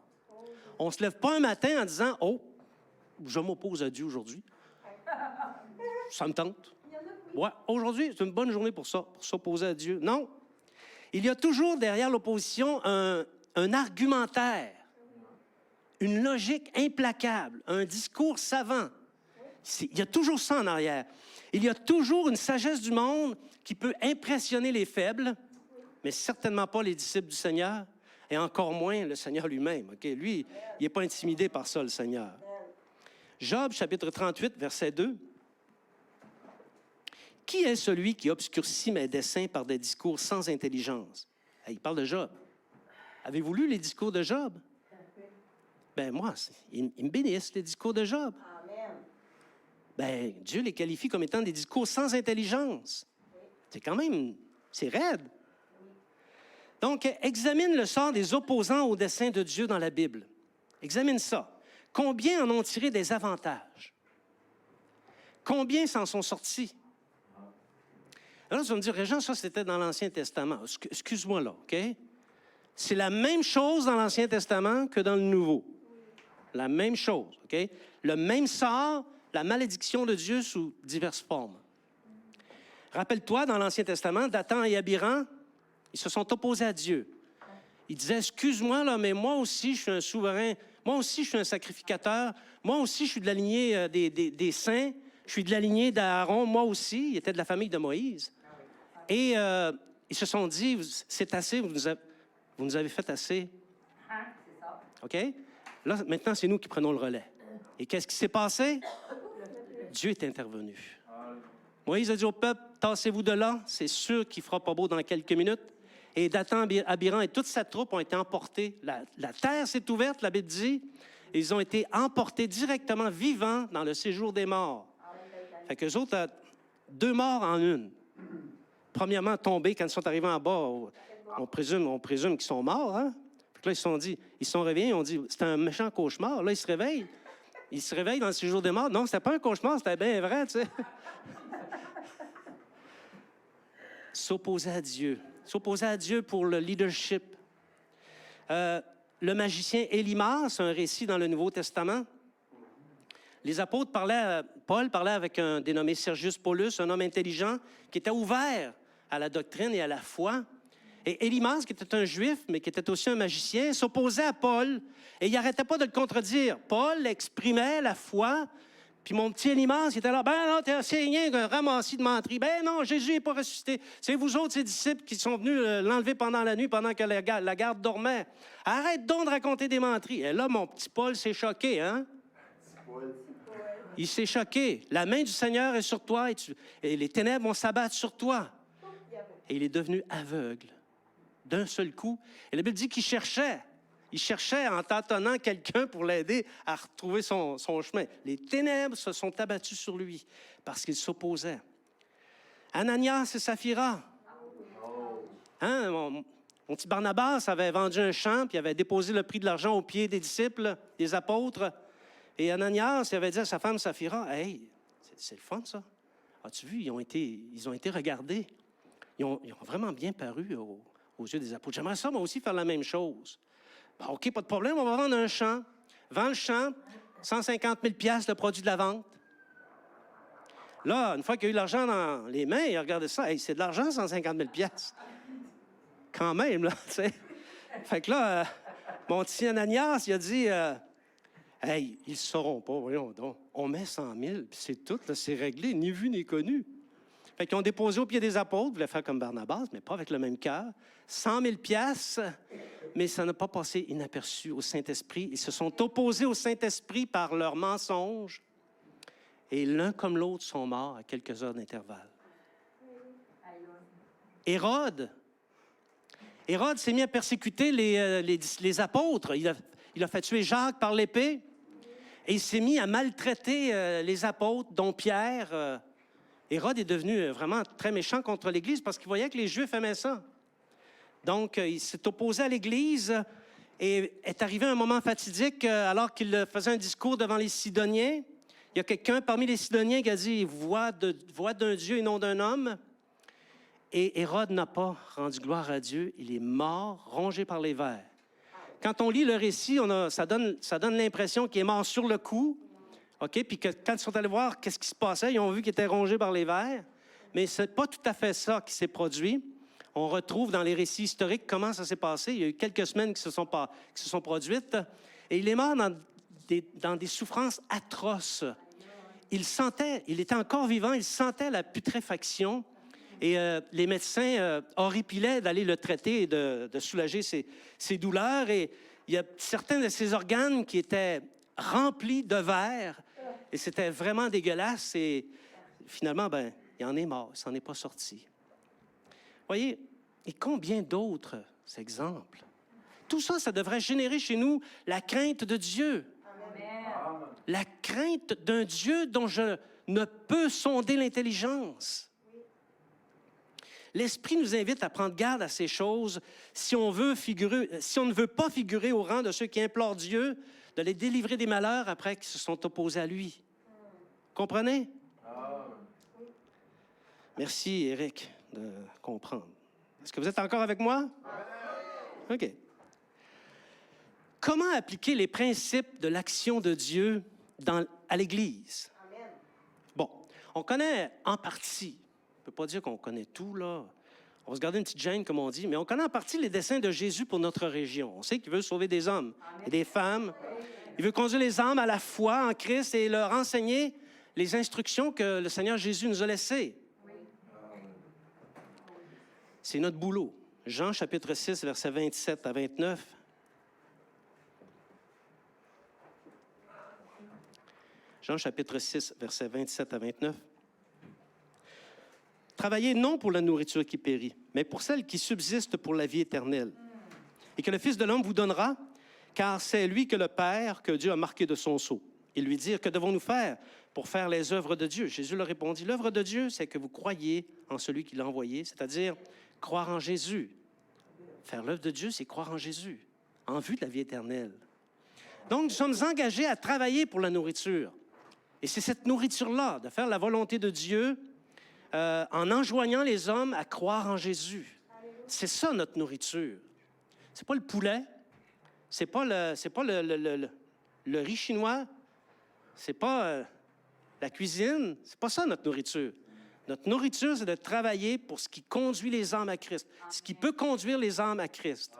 On ne se lève pas un matin en disant « Oh, je m'oppose à Dieu aujourd'hui. Ça me tente. Ouais, aujourd'hui, c'est une bonne journée pour ça, pour s'opposer à Dieu. » Non. Il y a toujours derrière l'opposition un argumentaire, une logique implacable, un discours savant. Il y a toujours ça en arrière. Il y a toujours une sagesse du monde qui peut impressionner les faibles, mais certainement pas les disciples du Seigneur, et encore moins le Seigneur lui-même. Okay? Lui, il n'est pas intimidé par ça, le Seigneur. Job, chapitre 38, verset 2. « Qui est celui qui obscurcit mes desseins par des discours sans intelligence? » Il parle de Job. Avez-vous lu les discours de Job? Ben moi, ils me bénissent, les discours de Job. Amen. Ben, Dieu les qualifie comme étant des discours sans intelligence. C'est quand même, c'est raide. Donc, examine le sort des opposants au dessein de Dieu dans la Bible. Examine ça. Combien en ont tiré des avantages? Combien s'en sont sortis? Alors, tu vas me dire, Régent, ça, c'était dans l'Ancien Testament. Excuse-moi là, OK? C'est la même chose dans l'Ancien Testament que dans le Nouveau. La même chose, OK? Le même sort, la malédiction de Dieu sous diverses formes. Rappelle-toi, dans l'Ancien Testament, Dathan et Abiram, ils se sont opposés à Dieu. Ils disaient, excuse-moi, là, mais moi aussi, je suis un souverain. Moi aussi, je suis un sacrificateur. Moi aussi, je suis de la lignée des saints. Je suis de la lignée d'Aaron. Moi aussi, il était de la famille de Moïse. Et ils se sont dit, c'est assez, vous nous avez fait assez. OK? Là, maintenant, c'est nous qui prenons le relais. Et qu'est-ce qui s'est passé? Dieu est intervenu. Moïse a dit au peuple, tassez-vous de là, c'est sûr qu'il ne fera pas beau dans quelques minutes. Et Dathan, Abiram et toute sa troupe ont été emportés. La terre s'est ouverte, la Bible dit, et ils ont été emportés directement vivants dans le séjour des morts. Fait qu'eux autres, 2 morts en une. Premièrement, tombés, quand ils sont arrivés en bas, on présume qu'ils sont morts, hein? Puis là, ils se sont réveillés, ils ont dit, c'était un méchant cauchemar. Là, ils se réveillent. Ils se réveillent dans le séjour des morts. Non, c'était pas un cauchemar, c'était bien vrai, tu sais. S'opposer à Dieu. S'opposer à Dieu pour le leadership. Le magicien Élimas, c'est un récit dans le Nouveau Testament. Les apôtres Paul parlait avec un dénommé Sergius Paulus, un homme intelligent qui était ouvert à la doctrine et à la foi. Et Élimas, qui était un juif, mais qui était aussi un magicien, s'opposait à Paul et il n'arrêtait pas de le contredire. Paul exprimait la foi, puis mon petit Élimas, il était là, ben non, c'est rien qu'un ramassis de menteries. Ben non, Jésus n'est pas ressuscité. C'est vous autres, ses disciples, qui sont venus l'enlever pendant la nuit, pendant que la garde dormait. Arrête donc de raconter des menteries. Et là, mon petit Paul s'est choqué, hein? Il s'est choqué. La main du Seigneur est sur toi et les ténèbres vont s'abattre sur toi. Et il est devenu aveugle d'un seul coup. Et la Bible dit qu'il cherchait. Il cherchait en tâtonnant quelqu'un pour l'aider à retrouver son chemin. Les ténèbres se sont abattues sur lui parce qu'il s'opposait. Ananias et Saphira. Hein, mon petit Barnabas avait vendu un champ puis avait déposé le prix de l'argent aux pieds des disciples, des apôtres. Et Ananias, il avait dit à sa femme Saphira, « Hey, c'est le fun, ça. As-tu vu, ils ont été regardés. Ils ont vraiment bien paru aux yeux des apôtres. J'aimerais ça, moi aussi, faire la même chose. Bon, OK, pas de problème, on va vendre un champ. Vends le champ, 150 000 $ le produit de la vente. Là, une fois qu'il a eu l'argent dans les mains, il a regardé ça. Hey, c'est de l'argent, 150 000 $. Quand même, là, tu sais. Fait que là, mon petit Ananias, il a dit... Hey, ils ne sauront pas, voyons donc. On met 100 000, puis c'est tout, là, c'est réglé, ni vu ni connu. Fait qu'ils ont déposé au pied des apôtres, ils voulaient faire comme Barnabas, mais pas avec le même cœur. 100 000 $, mais ça n'a pas passé inaperçu au Saint-Esprit. Ils se sont opposés au Saint-Esprit par leurs mensonges. Et l'un comme l'autre sont morts à quelques heures d'intervalle. Hérode s'est mis à persécuter les apôtres. Il a fait tuer Jacques par l'épée. Et il s'est mis à maltraiter les apôtres, dont Pierre. Hérode est devenu vraiment très méchant contre l'Église parce qu'il voyait que les Juifs aimaient ça. Donc, il s'est opposé à l'Église et est arrivé un moment fatidique alors qu'il faisait un discours devant les Sidoniens. Il y a quelqu'un parmi les Sidoniens qui a dit « voix d'un Dieu et non d'un homme ». Et Hérode n'a pas rendu gloire à Dieu. Il est mort, rongé par les vers. Quand on lit le récit, ça donne l'impression qu'il est mort sur le coup. OK? Puis que quand ils sont allés voir qu'est-ce qui se passait, ils ont vu qu'il était rongé par les vers. Mais ce n'est pas tout à fait ça qui s'est produit. On retrouve dans les récits historiques comment ça s'est passé. Il y a eu quelques semaines qui se sont produites. Et il est mort dans des souffrances atroces. Il était encore vivant, il sentait la putréfaction. Et les médecins horripilaient d'aller le traiter et de soulager ses douleurs. Et il y a certains de ses organes qui étaient remplis de vers. Et c'était vraiment dégueulasse. Et finalement, il en est mort. Il s'en est pas sorti. Voyez, et combien d'autres exemples? Tout ça, ça devrait générer chez nous la crainte de Dieu. Amen. La crainte d'un Dieu dont je ne peux sonder l'intelligence. L'Esprit nous invite à prendre garde à ces choses si on ne veut pas figurer au rang de ceux qui implorent Dieu de les délivrer des malheurs après qu'ils se sont opposés à lui. Comprenez? Merci, Éric, de comprendre. Est-ce que vous êtes encore avec moi? OK. Comment appliquer les principes de l'action de Dieu à l'Église? Bon, on connaît en partie. On ne peut pas dire qu'on connaît tout, là. On va se garder une petite gêne, comme on dit, mais on connaît en partie les desseins de Jésus pour notre région. On sait qu'il veut sauver des hommes et des femmes. Il veut conduire les âmes à la foi en Christ et leur enseigner les instructions que le Seigneur Jésus nous a laissées. C'est notre boulot. Jean, chapitre 6, versets 27 à 29. Jean, chapitre 6, versets 27 à 29. Travaillez non pour la nourriture qui périt, mais pour celle qui subsiste pour la vie éternelle. Et que le Fils de l'homme vous donnera, car c'est lui que le Père, que Dieu a marqué de son sceau. Ils lui dirent, que devons-nous faire pour faire les œuvres de Dieu? Jésus leur répondit, l'œuvre de Dieu, c'est que vous croyiez en celui qui l'a envoyé, c'est-à-dire croire en Jésus. Faire l'œuvre de Dieu, c'est croire en Jésus, en vue de la vie éternelle. Donc, nous sommes engagés à travailler pour la nourriture. Et c'est cette nourriture-là, de faire la volonté de Dieu, en enjoignant les hommes à croire en Jésus. C'est ça, notre nourriture. C'est pas le poulet, c'est pas le riz chinois, c'est pas la cuisine, c'est pas ça, notre nourriture. Notre nourriture, c'est de travailler pour ce qui conduit les âmes à Christ, ce qui peut conduire les âmes à Christ.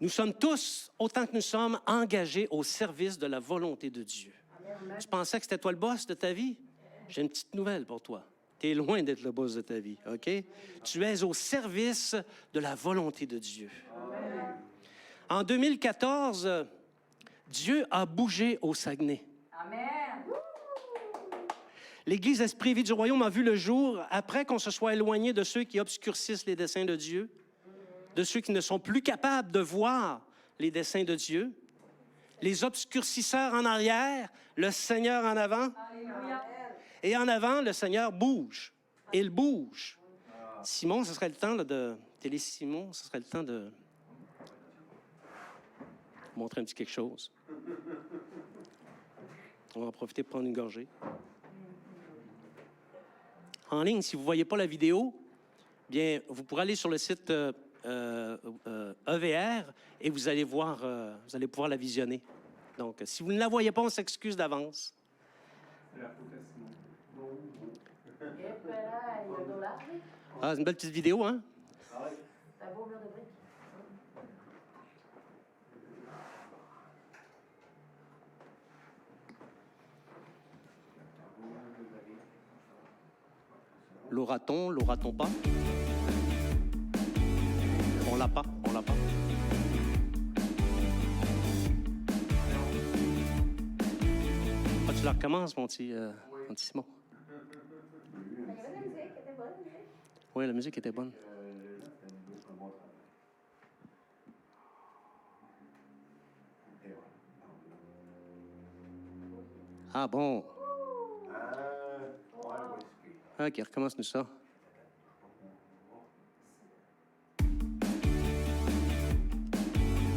Nous sommes tous, autant que nous sommes, engagés au service de la volonté de Dieu. Tu pensais que c'était toi le boss de ta vie? J'ai une petite nouvelle pour toi. Tu es loin d'être le boss de ta vie, OK? Tu es au service de la volonté de Dieu. En 2014, Dieu a bougé au Saguenay. Amen. L'Église Esprit et Vie du Royaume a vu le jour après qu'on se soit éloigné de ceux qui obscurcissent les desseins de Dieu, de ceux qui ne sont plus capables de voir les desseins de Dieu, les obscurcisseurs en arrière, le Seigneur en avant. Alléluia. Et en avant, le Seigneur bouge. Il bouge. Simon, ce serait le temps là, de... Télé-Simon, ce serait le temps de montrer un petit quelque chose. On va en profiter pour prendre une gorgée. En ligne, si vous ne voyez pas la vidéo, bien, vous pourrez aller sur le site EVR et vous allez pouvoir la visionner. Donc, si vous ne la voyez pas, on s'excuse d'avance. Ah, c'est une belle petite vidéo, hein? C'est un beau mur de briques. L'aura-t-on pas? On l'a pas. Ah, tu la recommences, mon petit Simon? Il y avait de la musique, elle était bonne. Oui, la musique était bonne. Ah bon? OK, recommence-nous ça.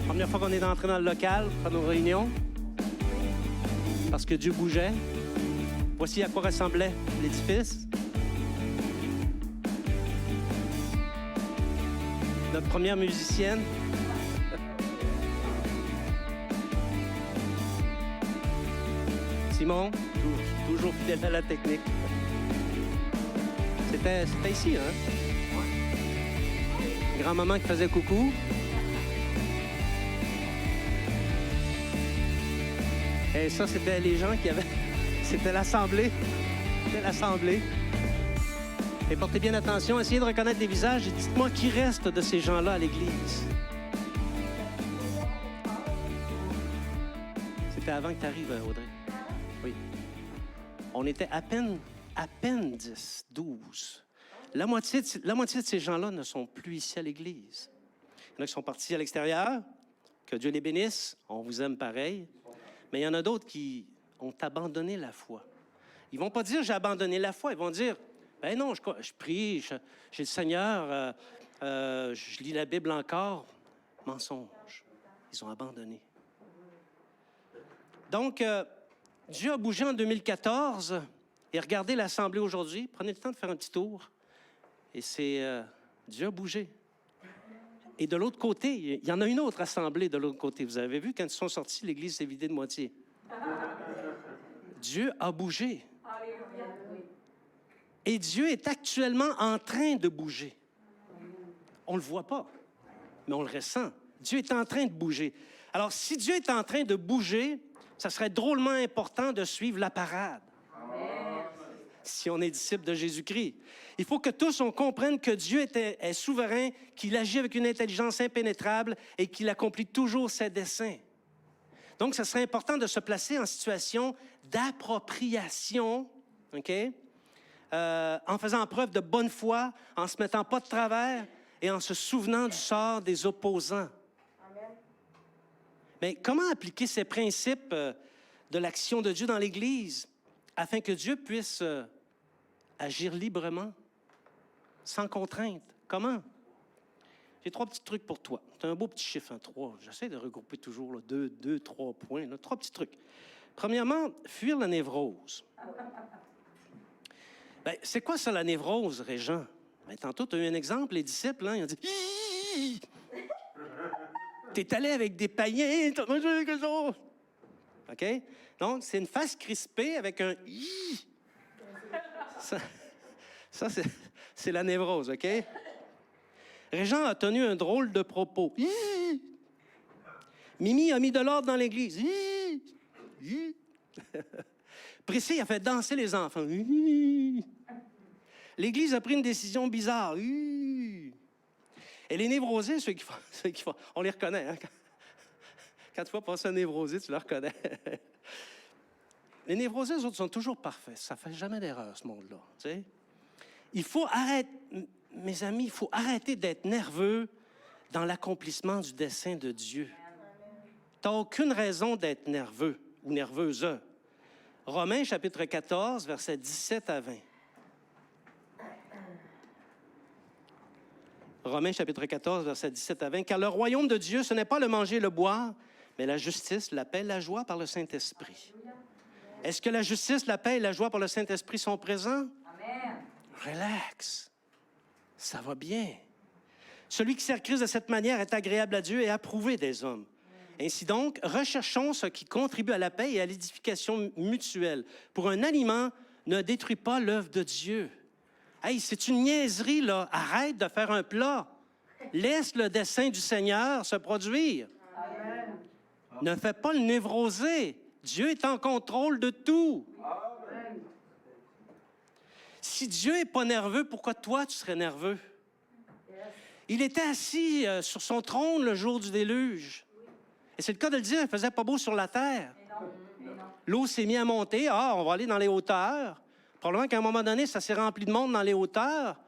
Première fois qu'on est entré dans le local, pour faire nos réunions, parce que Dieu bougeait. Voici à quoi ressemblait l'édifice. Notre première musicienne. Simon, toujours fidèle à la technique. C'était ici, hein? Grand-maman qui faisait coucou. Et ça, c'était les gens qui avaient... C'était l'assemblée. C'était l'assemblée. Et portez bien attention, essayez de reconnaître les visages et dites-moi qui reste de ces gens-là à l'Église. C'était avant que tu arrives, Audrey. Oui. On était à peine 10, 12. La moitié de ces gens-là ne sont plus ici à l'Église. Il y en a qui sont partis à l'extérieur. Que Dieu les bénisse. On vous aime pareil. Mais il y en a d'autres qui ont abandonné la foi. Ils ne vont pas dire « j'ai abandonné la foi ». Ils vont dire « ben non, je prie, j'ai le Seigneur, je lis la Bible encore. » Mensonge. Ils ont abandonné. Donc, Dieu a bougé en 2014 et regardez l'Assemblée aujourd'hui. Prenez le temps de faire un petit tour. Et c'est... Dieu a bougé. Et de l'autre côté, il y en a une autre assemblée de l'autre côté. Vous avez vu, quand ils sont sortis, l'église s'est vidée de moitié. Dieu a bougé. Et Dieu est actuellement en train de bouger. On ne le voit pas, mais on le ressent. Dieu est en train de bouger. Alors, si Dieu est en train de bouger, ça serait drôlement important de suivre la parade. Si on est disciple de Jésus-Christ. Il faut que tous on comprenne que Dieu est souverain, qu'il agit avec une intelligence impénétrable et qu'il accomplit toujours ses desseins. Donc, ce serait important de se placer en situation d'appropriation, OK? En faisant preuve de bonne foi, en se mettant pas de travers et en se souvenant du sort des opposants. Amen. Mais comment appliquer ces principes de l'action de Dieu dans l'Église afin que Dieu puisse agir librement, sans contrainte? Comment? J'ai 3 petits trucs pour toi. C'est un beau petit chiffre, hein, 3. J'essaie de regrouper toujours 2, 3 points. 3 petits trucs. Premièrement, fuir la névrose. Ben, c'est quoi ça, la névrose, Régent? Ben, tantôt, tu as eu un exemple, les disciples, hein, ils ont dit « T'es allé avec des païens, t'as mangé quelque chose. » OK? Donc, c'est une face crispée avec un « Ça c'est la névrose, OK? Régent a tenu un drôle de propos. Mimi a mis de l'ordre dans l'église. Prissy a fait danser les enfants. L'église a pris une décision bizarre. Et les névrosés, ceux qui font, on les reconnaît. Hein? Quand tu vois passer un névrosé, tu le reconnais. Les névrosés, eux autres, sont toujours parfaits. Ça ne fait jamais d'erreur, ce monde-là. Tu sais? Il faut arrêter, mes amis, il faut arrêter d'être nerveux dans l'accomplissement du dessein de Dieu. Tu n'as aucune raison d'être nerveux ou nerveuse. Romains, chapitre 14, versets 17 à 20. Romains, chapitre 14, versets 17 à 20. « Car le royaume de Dieu, ce n'est pas le manger et le boire, mais la justice, la paix, la joie par le Saint-Esprit. » Est-ce que la justice, la paix et la joie par le Saint-Esprit sont présents? Amen. Relax. Ça va bien. Celui qui sert Christ de cette manière est agréable à Dieu et approuvé des hommes. Ainsi donc, recherchons ce qui contribue à la paix et à l'édification mutuelle. Pour un aliment, ne détruis pas l'œuvre de Dieu. Hey, c'est une niaiserie, là. Arrête de faire un plat. Laisse le dessein du Seigneur se produire. Amen. Ne fais pas le névrosé. Dieu est en contrôle de tout. Amen. Si Dieu n'est pas nerveux, pourquoi toi, tu serais nerveux? Il était assis sur son trône le jour du déluge. Et c'est le cas de le dire, il ne faisait pas beau sur la terre. L'eau s'est mise à monter. Ah, on va aller dans les hauteurs. Probablement qu'à un moment donné, ça s'est rempli de monde dans les hauteurs.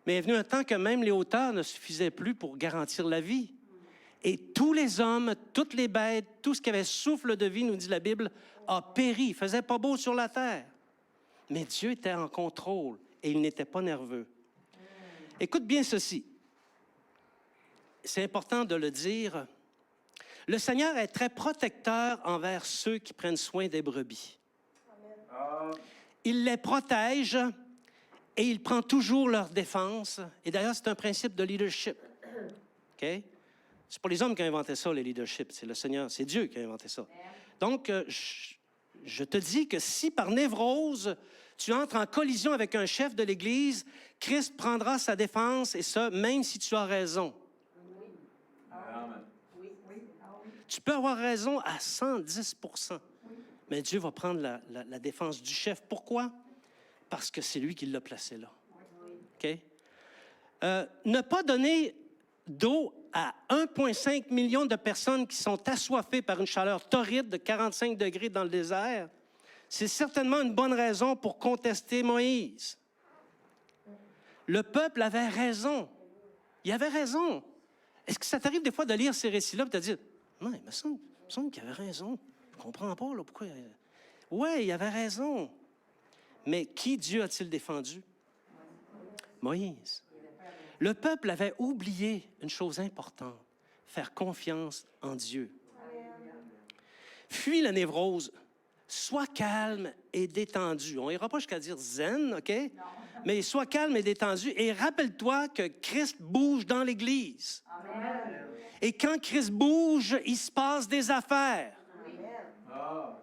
Mais il est venu un temps que même les hauteurs ne suffisaient plus pour garantir la vie. Et tous les hommes, toutes les bêtes, tout ce qui avait souffle de vie, nous dit la Bible, a péri. Il faisait pas beau sur la terre. Mais Dieu était en contrôle et il n'était pas nerveux. Écoute bien ceci. C'est important de le dire. Le Seigneur est très protecteur envers ceux qui prennent soin des brebis. Il les protège et il prend toujours leur défense. Et d'ailleurs, c'est un principe de leadership. OK? C'est pas les hommes qui ont inventé ça, le leadership. C'est le Seigneur, c'est Dieu qui a inventé ça. Donc, je te dis que si par névrose, tu entres en collision avec un chef de l'Église, Christ prendra sa défense, et ça, même si tu as raison. Tu peux avoir raison à 110 %, mais Dieu va prendre la défense du chef. Pourquoi? Parce que c'est lui qui l'a placé là. OK? Ne pas donner d'eau à 1,5 million de personnes qui sont assoiffées par une chaleur torride de 45 degrés dans le désert, c'est certainement une bonne raison pour contester Moïse. Le peuple avait raison. Il avait raison. Est-ce que ça t'arrive des fois de lire ces récits-là et de te dire, non, il me semble qu'il avait raison. Je ne comprends pas, là, pourquoi. Oui, il avait raison. Mais qui Dieu a-t-il défendu? Moïse. Le peuple avait oublié une chose importante, faire confiance en Dieu. Fuis la névrose, sois calme et détendu. On n'ira pas jusqu'à dire zen, OK? Non. Mais sois calme et détendu et rappelle-toi que Christ bouge dans l'Église. Amen. Et quand Christ bouge, il se passe des affaires. Amen.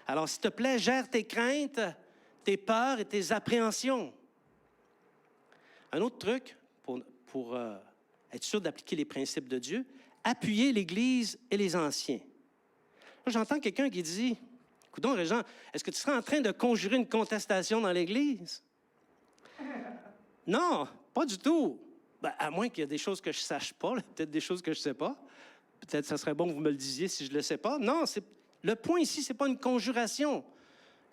Alors, s'il te plaît, gère tes craintes, tes peurs et tes appréhensions. Un autre truc, pour être sûr d'appliquer les principes de Dieu, appuyer l'Église et les anciens. Là, j'entends quelqu'un qui dit, « Coudonc, Régent, est-ce que tu serais en train de conjurer une contestation dans l'Église? » Non, pas du tout. Ben, à moins qu'il y ait des choses que je ne sache pas, peut-être des choses que je ne sais pas. Peut-être que ça serait bon que vous me le disiez si je ne le sais pas. Non, le point ici, ce n'est pas une conjuration.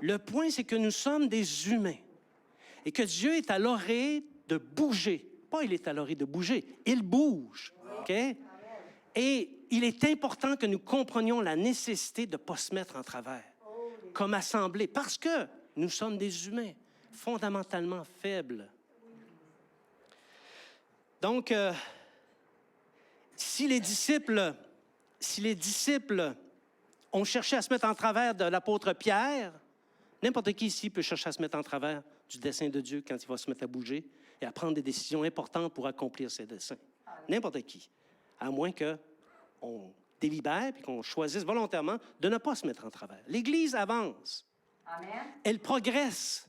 Le point, c'est que nous sommes des humains et que Dieu est à l'orée de bouger. Pas il est à l'orée de bouger, il bouge. OK? Et il est important que nous comprenions la nécessité de ne pas se mettre en travers comme assemblée, parce que nous sommes des humains fondamentalement faibles. Donc, si les disciples ont cherché à se mettre en travers de l'apôtre Pierre, n'importe qui ici peut chercher à se mettre en travers du dessein de Dieu quand il va se mettre à bouger et à prendre des décisions importantes pour accomplir ses desseins. N'importe qui. À moins qu'on délibère et qu'on choisisse volontairement de ne pas se mettre en travers. L'Église avance. Amen. Elle progresse.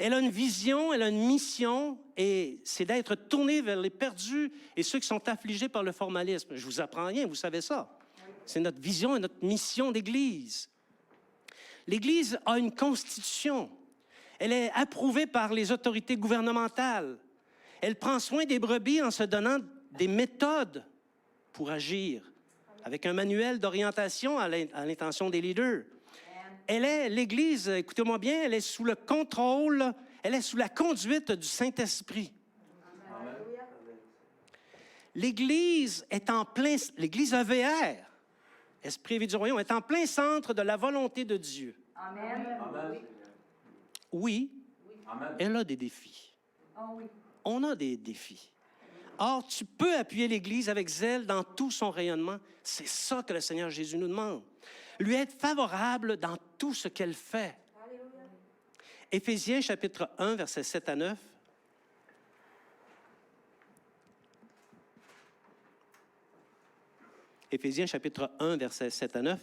Elle a une vision, elle a une mission, et c'est d'être tournée vers les perdus et ceux qui sont affligés par le formalisme. Je vous apprends rien, vous savez ça. C'est notre vision et notre mission d'Église. L'Église a une constitution. Elle est approuvée par les autorités gouvernementales. Elle prend soin des brebis en se donnant des méthodes pour agir, avec un manuel d'orientation à l'intention des leaders. L'Église, écoutez-moi bien, elle est sous le contrôle, elle est sous la conduite du Saint-Esprit. Amen. L'Église l'Église EVR, Esprit et vie du royaume, est en plein centre de la volonté de Dieu. Amen. Amen. Oui, Amen. Elle a des défis. Oh, oui. On a des défis. Or, tu peux appuyer l'Église avec zèle dans tout son rayonnement. C'est ça que le Seigneur Jésus nous demande. Lui être favorable dans tout ce qu'elle fait. Alléluia. Éphésiens chapitre 1, versets 7 à 9. Éphésiens chapitre 1, versets 7 à 9.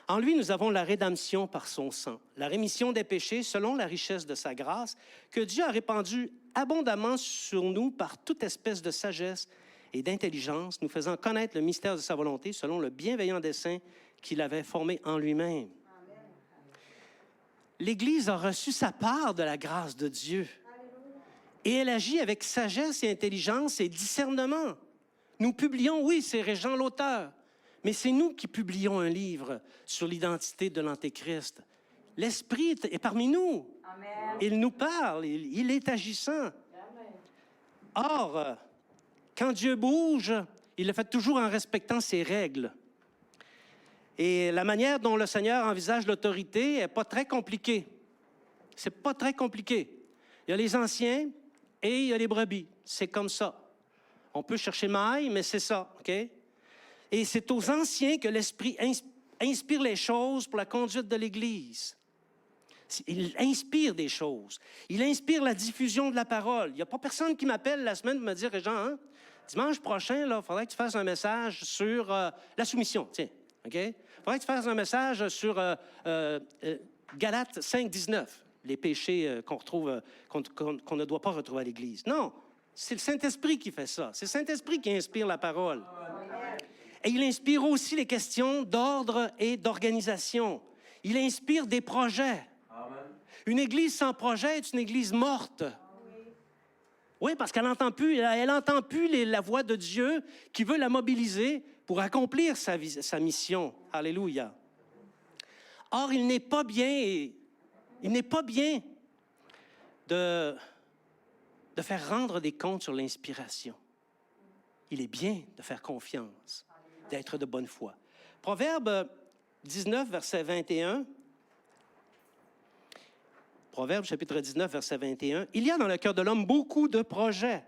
En lui, nous avons la rédemption par son sang, la rémission des péchés selon la richesse de sa grâce, que Dieu a répandue abondamment sur nous par toute espèce de sagesse et d'intelligence, nous faisant connaître le mystère de sa volonté selon le bienveillant dessein qu'il avait formé en lui-même. Amen. L'Église a reçu sa part de la grâce de Dieu. Alléluia. Et elle agit avec sagesse et intelligence et discernement. Nous publions, oui, c'est Régent l'auteur, mais c'est nous qui publions un livre sur l'identité de l'Antéchrist. L'Esprit est parmi nous. Amen. Il nous parle, il est agissant. Amen. Or, quand Dieu bouge, il le fait toujours en respectant ses règles. Et la manière dont le Seigneur envisage l'autorité n'est pas très compliquée. C'est pas très compliqué. Il y a les anciens et il y a les brebis. C'est comme ça. On peut chercher maille, mais c'est ça, OK? Et c'est aux anciens que l'Esprit inspire les choses pour la conduite de l'Église. Il inspire des choses. Il inspire la diffusion de la parole. Il n'y a pas personne qui m'appelle la semaine pour me dire, Jean, hein, dimanche prochain, il faudrait que tu fasses un message sur la soumission. Tiens, OK? Il faudrait que tu fasses un message sur Galates 5, 19, les péchés qu'on retrouve, qu'on ne doit pas retrouver à l'Église. Non, c'est le Saint-Esprit qui fait ça. C'est le Saint-Esprit qui inspire la parole. Et il inspire aussi les questions d'ordre et d'organisation. Il inspire des projets. Une église sans projet est une église morte. Oui, parce qu'elle n'entend plus, la voix de Dieu qui veut la mobiliser pour accomplir sa mission. Alléluia. Or, il n'est pas bien de faire rendre des comptes sur l'inspiration. Il est bien de faire confiance, d'être de bonne foi. Proverbe 19, verset 21. Proverbe, chapitre 19, verset 21. « Il y a dans le cœur de l'homme beaucoup de projets,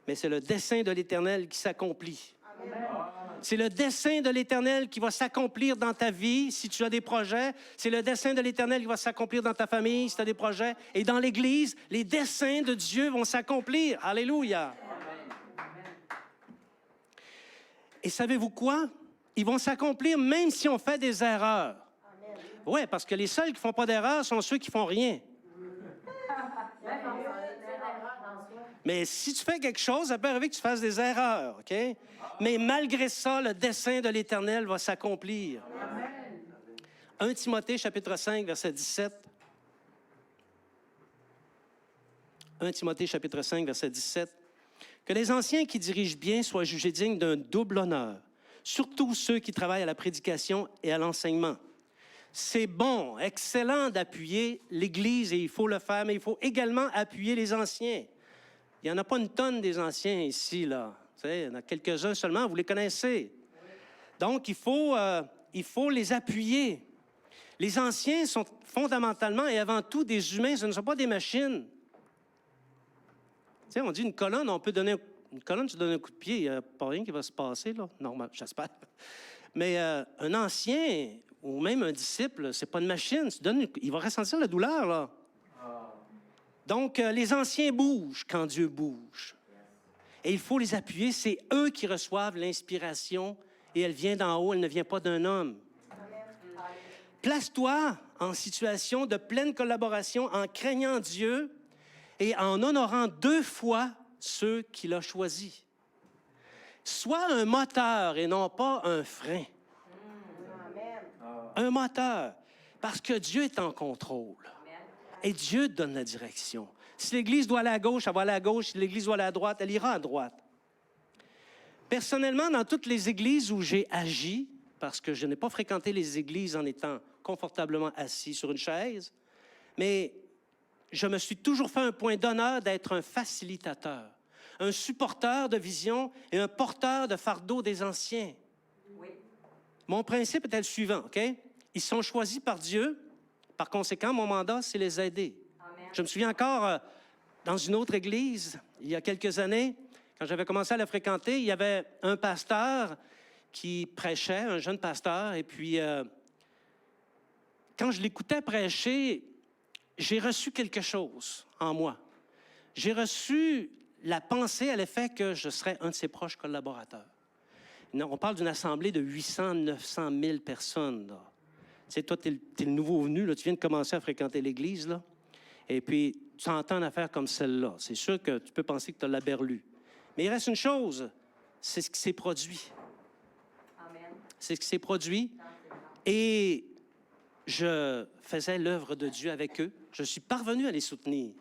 mais c'est le dessein de l'Éternel qui s'accomplit. » C'est le dessein de l'Éternel qui va s'accomplir dans ta vie si tu as des projets. C'est le dessein de l'Éternel qui va s'accomplir dans ta famille si tu as des projets. Et dans l'Église, les desseins de Dieu vont s'accomplir. Alléluia. Et savez-vous quoi? Ils vont s'accomplir même si on fait des erreurs. Oui, parce que les seuls qui ne font pas d'erreurs sont ceux qui ne font rien. Mais si tu fais quelque chose, ça peut arriver que tu fasses des erreurs, OK? Mais malgré ça, le dessein de l'Éternel va s'accomplir. 1 Timothée, chapitre 5, verset 17. 1 Timothée, chapitre 5, verset 17. « Que les anciens qui dirigent bien soient jugés dignes d'un double honneur, surtout ceux qui travaillent à la prédication et à l'enseignement. » C'est bon, excellent d'appuyer l'Église et il faut le faire, mais il faut également appuyer les anciens. Il n'y en a pas une tonne des anciens ici, là. Vous savez, il y en a quelques-uns seulement, vous les connaissez. Donc, il faut les appuyer. Les anciens sont fondamentalement et avant tout des humains, ce ne sont pas des machines. Tu sais, on dit une colonne, on peut donner une colonne, tu donnes un coup de pied, il n'y a pas rien qui va se passer, là. Normal, j'espère. Mais un ancien ou même un disciple, c'est pas une machine. Il va ressentir la douleur, là. Donc, les anciens bougent quand Dieu bouge. Et il faut les appuyer. C'est eux qui reçoivent l'inspiration et elle vient d'en haut, elle ne vient pas d'un homme. Place-toi en situation de pleine collaboration en craignant Dieu et en honorant 2 fois ceux qu'il a choisis. Sois un moteur et non pas un frein. Un moteur, parce que Dieu est en contrôle. Et Dieu donne la direction. Si l'Église doit aller à gauche, elle va aller à gauche. Si l'Église doit aller à droite, elle ira à droite. Personnellement, dans toutes les églises où j'ai agi, parce que je n'ai pas fréquenté les églises en étant confortablement assis sur une chaise, mais je me suis toujours fait un point d'honneur d'être un facilitateur, un supporteur de vision et un porteur de fardeau des anciens. Oui. Mon principe était le suivant, OK? Ils sont choisis par Dieu. Par conséquent, mon mandat, c'est les aider. Amen. Je me souviens encore, dans une autre église, il y a quelques années, quand j'avais commencé à la fréquenter, il y avait un pasteur qui prêchait, un jeune pasteur, et puis quand je l'écoutais prêcher, j'ai reçu quelque chose en moi. J'ai reçu la pensée à l'effet que je serais un de ses proches collaborateurs. On parle d'une assemblée de 800, 900 000 personnes, là. Tu sais, toi, tu es le nouveau venu, là, tu viens de commencer à fréquenter l'Église, là, et puis tu entends une affaire comme celle-là. C'est sûr que tu peux penser que tu as la berlue. Mais il reste une chose, c'est ce qui s'est produit. Amen. C'est ce qui s'est produit. Et je faisais l'œuvre de Dieu avec eux. Je suis parvenu à les soutenir.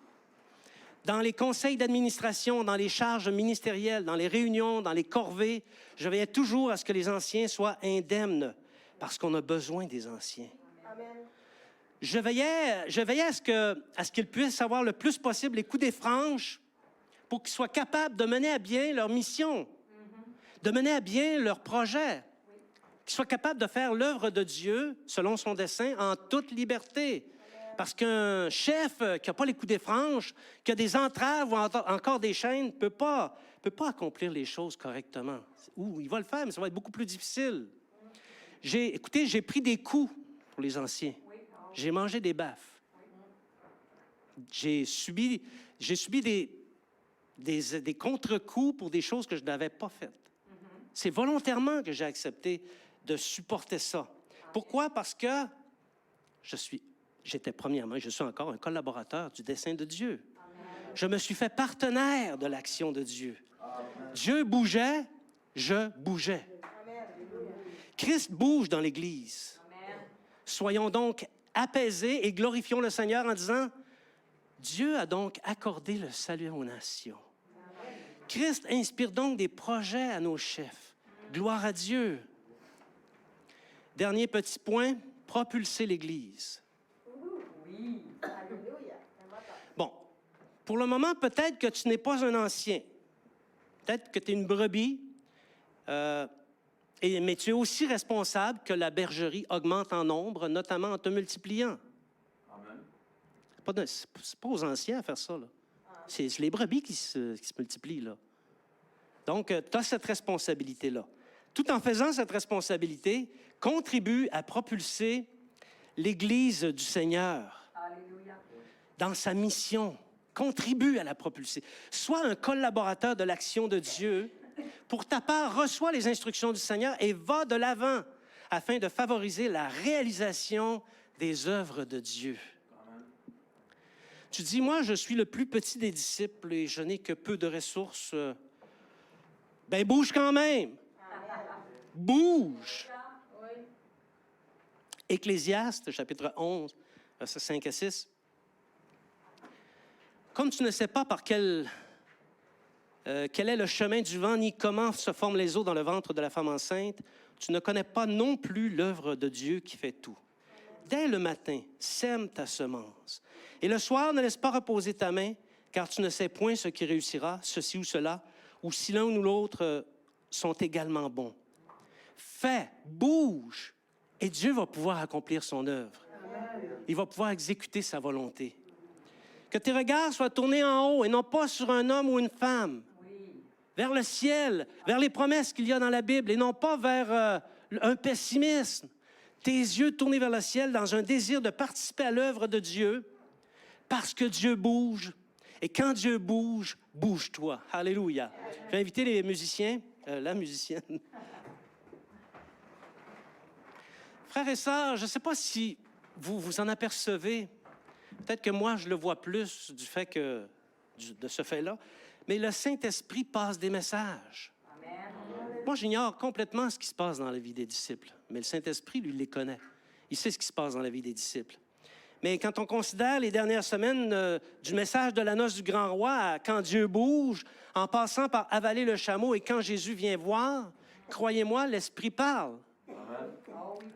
Dans les conseils d'administration, dans les charges ministérielles, dans les réunions, dans les corvées, je veillais toujours à ce que les anciens soient indemnes, parce qu'on a besoin des anciens. Amen. Je veillais à ce qu'ils puissent avoir le plus possible les coups des franches pour qu'ils soient capables de mener à bien leur mission, de mener à bien leur projet. qu'il soit capable de faire l'œuvre de Dieu selon son dessein en toute liberté. Parce qu'un chef qui n'a pas les coups des franges, qui a des entraves ou encore des chaînes, ne peut pas accomplir les choses correctement. Ou il va le faire, mais ça va être beaucoup plus difficile. Écoutez, j'ai pris des coups pour les anciens. J'ai mangé des baffes. J'ai subi des contre-coups pour des choses que je n'avais pas faites. C'est volontairement que j'ai accepté de supporter ça. Pourquoi? Parce que j'étais premièrement, je suis encore un collaborateur du dessein de Dieu. Je me suis fait partenaire de l'action de Dieu. Dieu bougeait, je bougeais. Christ bouge dans l'Église. Soyons donc apaisés et glorifions le Seigneur en disant, Dieu a donc accordé le salut aux nations. Christ inspire donc des projets à nos chefs. Gloire à Dieu. Dernier petit point, propulser l'Église. Bon, pour le moment, peut-être que tu n'es pas un ancien. Peut-être que tu es une brebis, mais tu es aussi responsable que la bergerie augmente en nombre, notamment en te multipliant. Amen. C'est pas aux anciens à faire ça, là. C'est les brebis qui se multiplient, là. Donc, tu as cette responsabilité-là. Tout en faisant cette responsabilité, contribue à propulser l'Église du Seigneur. Alléluia. Dans sa mission. Contribue à la propulser. Sois un collaborateur de l'action de Dieu. Pour ta part, reçois les instructions du Seigneur et va de l'avant afin de favoriser la réalisation des œuvres de Dieu. Tu dis, moi, je suis le plus petit des disciples et je n'ai que peu de ressources. Ben, bouge quand même. Bouge. Ecclésiaste, chapitre 11, versets 5 à 6. Comme tu ne sais pas quel est le chemin du vent, ni comment se forment les eaux dans le ventre de la femme enceinte, tu ne connais pas non plus l'œuvre de Dieu qui fait tout. Dès le matin, sème ta semence. Et le soir, ne laisse pas reposer ta main, car tu ne sais point ce qui réussira, ceci ou cela, ou si l'un ou l'autre sont également bons. Fais, bouge, et Dieu va pouvoir accomplir son œuvre. Il va pouvoir exécuter sa volonté. Que tes regards soient tournés en haut et non pas sur un homme ou une femme. Vers le ciel, vers les promesses qu'il y a dans la Bible et non pas vers un pessimisme. Tes yeux tournés vers le ciel dans un désir de participer à l'œuvre de Dieu parce que Dieu bouge. Et quand Dieu bouge, bouge-toi. Alléluia. Je vais inviter les musiciens, la musicienne. Frères et sœurs, je ne sais pas si vous en apercevez. Peut-être que moi, je le vois plus de ce fait-là. Mais le Saint-Esprit passe des messages. Amen. Moi, j'ignore complètement ce qui se passe dans la vie des disciples. Mais le Saint-Esprit, lui, il les connaît. Il sait ce qui se passe dans la vie des disciples. Mais quand on considère les dernières semaines du message de la noce du grand roi, à quand Dieu bouge, en passant par avaler le chameau et quand Jésus vient voir, croyez-moi, l'Esprit parle. Amen.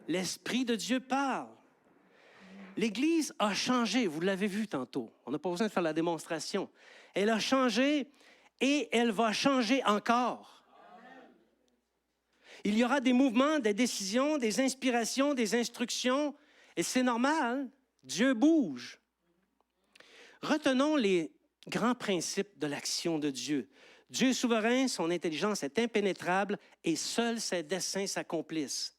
L'Esprit de Dieu parle. L'Église a changé, vous l'avez vu tantôt. On n'a pas besoin de faire la démonstration. Elle a changé et elle va changer encore. Il y aura des mouvements, des décisions, des inspirations, des instructions, et c'est normal, Dieu bouge. Retenons les grands principes de l'action de Dieu. Dieu est souverain, son intelligence est impénétrable et seuls ses desseins s'accomplissent.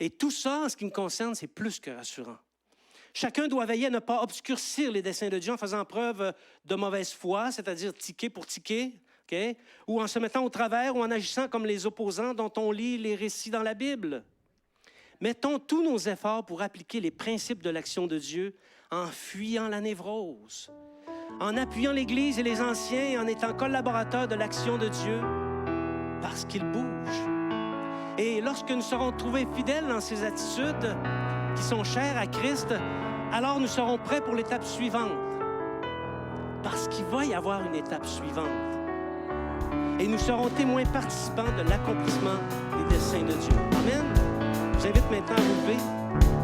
Et tout ça, en ce qui me concerne, c'est plus que rassurant. Chacun doit veiller à ne pas obscurcir les desseins de Dieu en faisant preuve de mauvaise foi, c'est-à-dire tiquer pour tiquer, okay? Ou en se mettant au travers ou en agissant comme les opposants dont on lit les récits dans la Bible. Mettons tous nos efforts pour appliquer les principes de l'action de Dieu en fuyant la névrose, en appuyant l'Église et les anciens et en étant collaborateurs de l'action de Dieu parce qu'il bouge. Et lorsque nous serons trouvés fidèles dans ces attitudes qui sont chères à Christ, alors nous serons prêts pour l'étape suivante. Parce qu'il va y avoir une étape suivante. Et nous serons témoins participants de l'accomplissement des desseins de Dieu. Amen. Je vous invite maintenant à vous lever.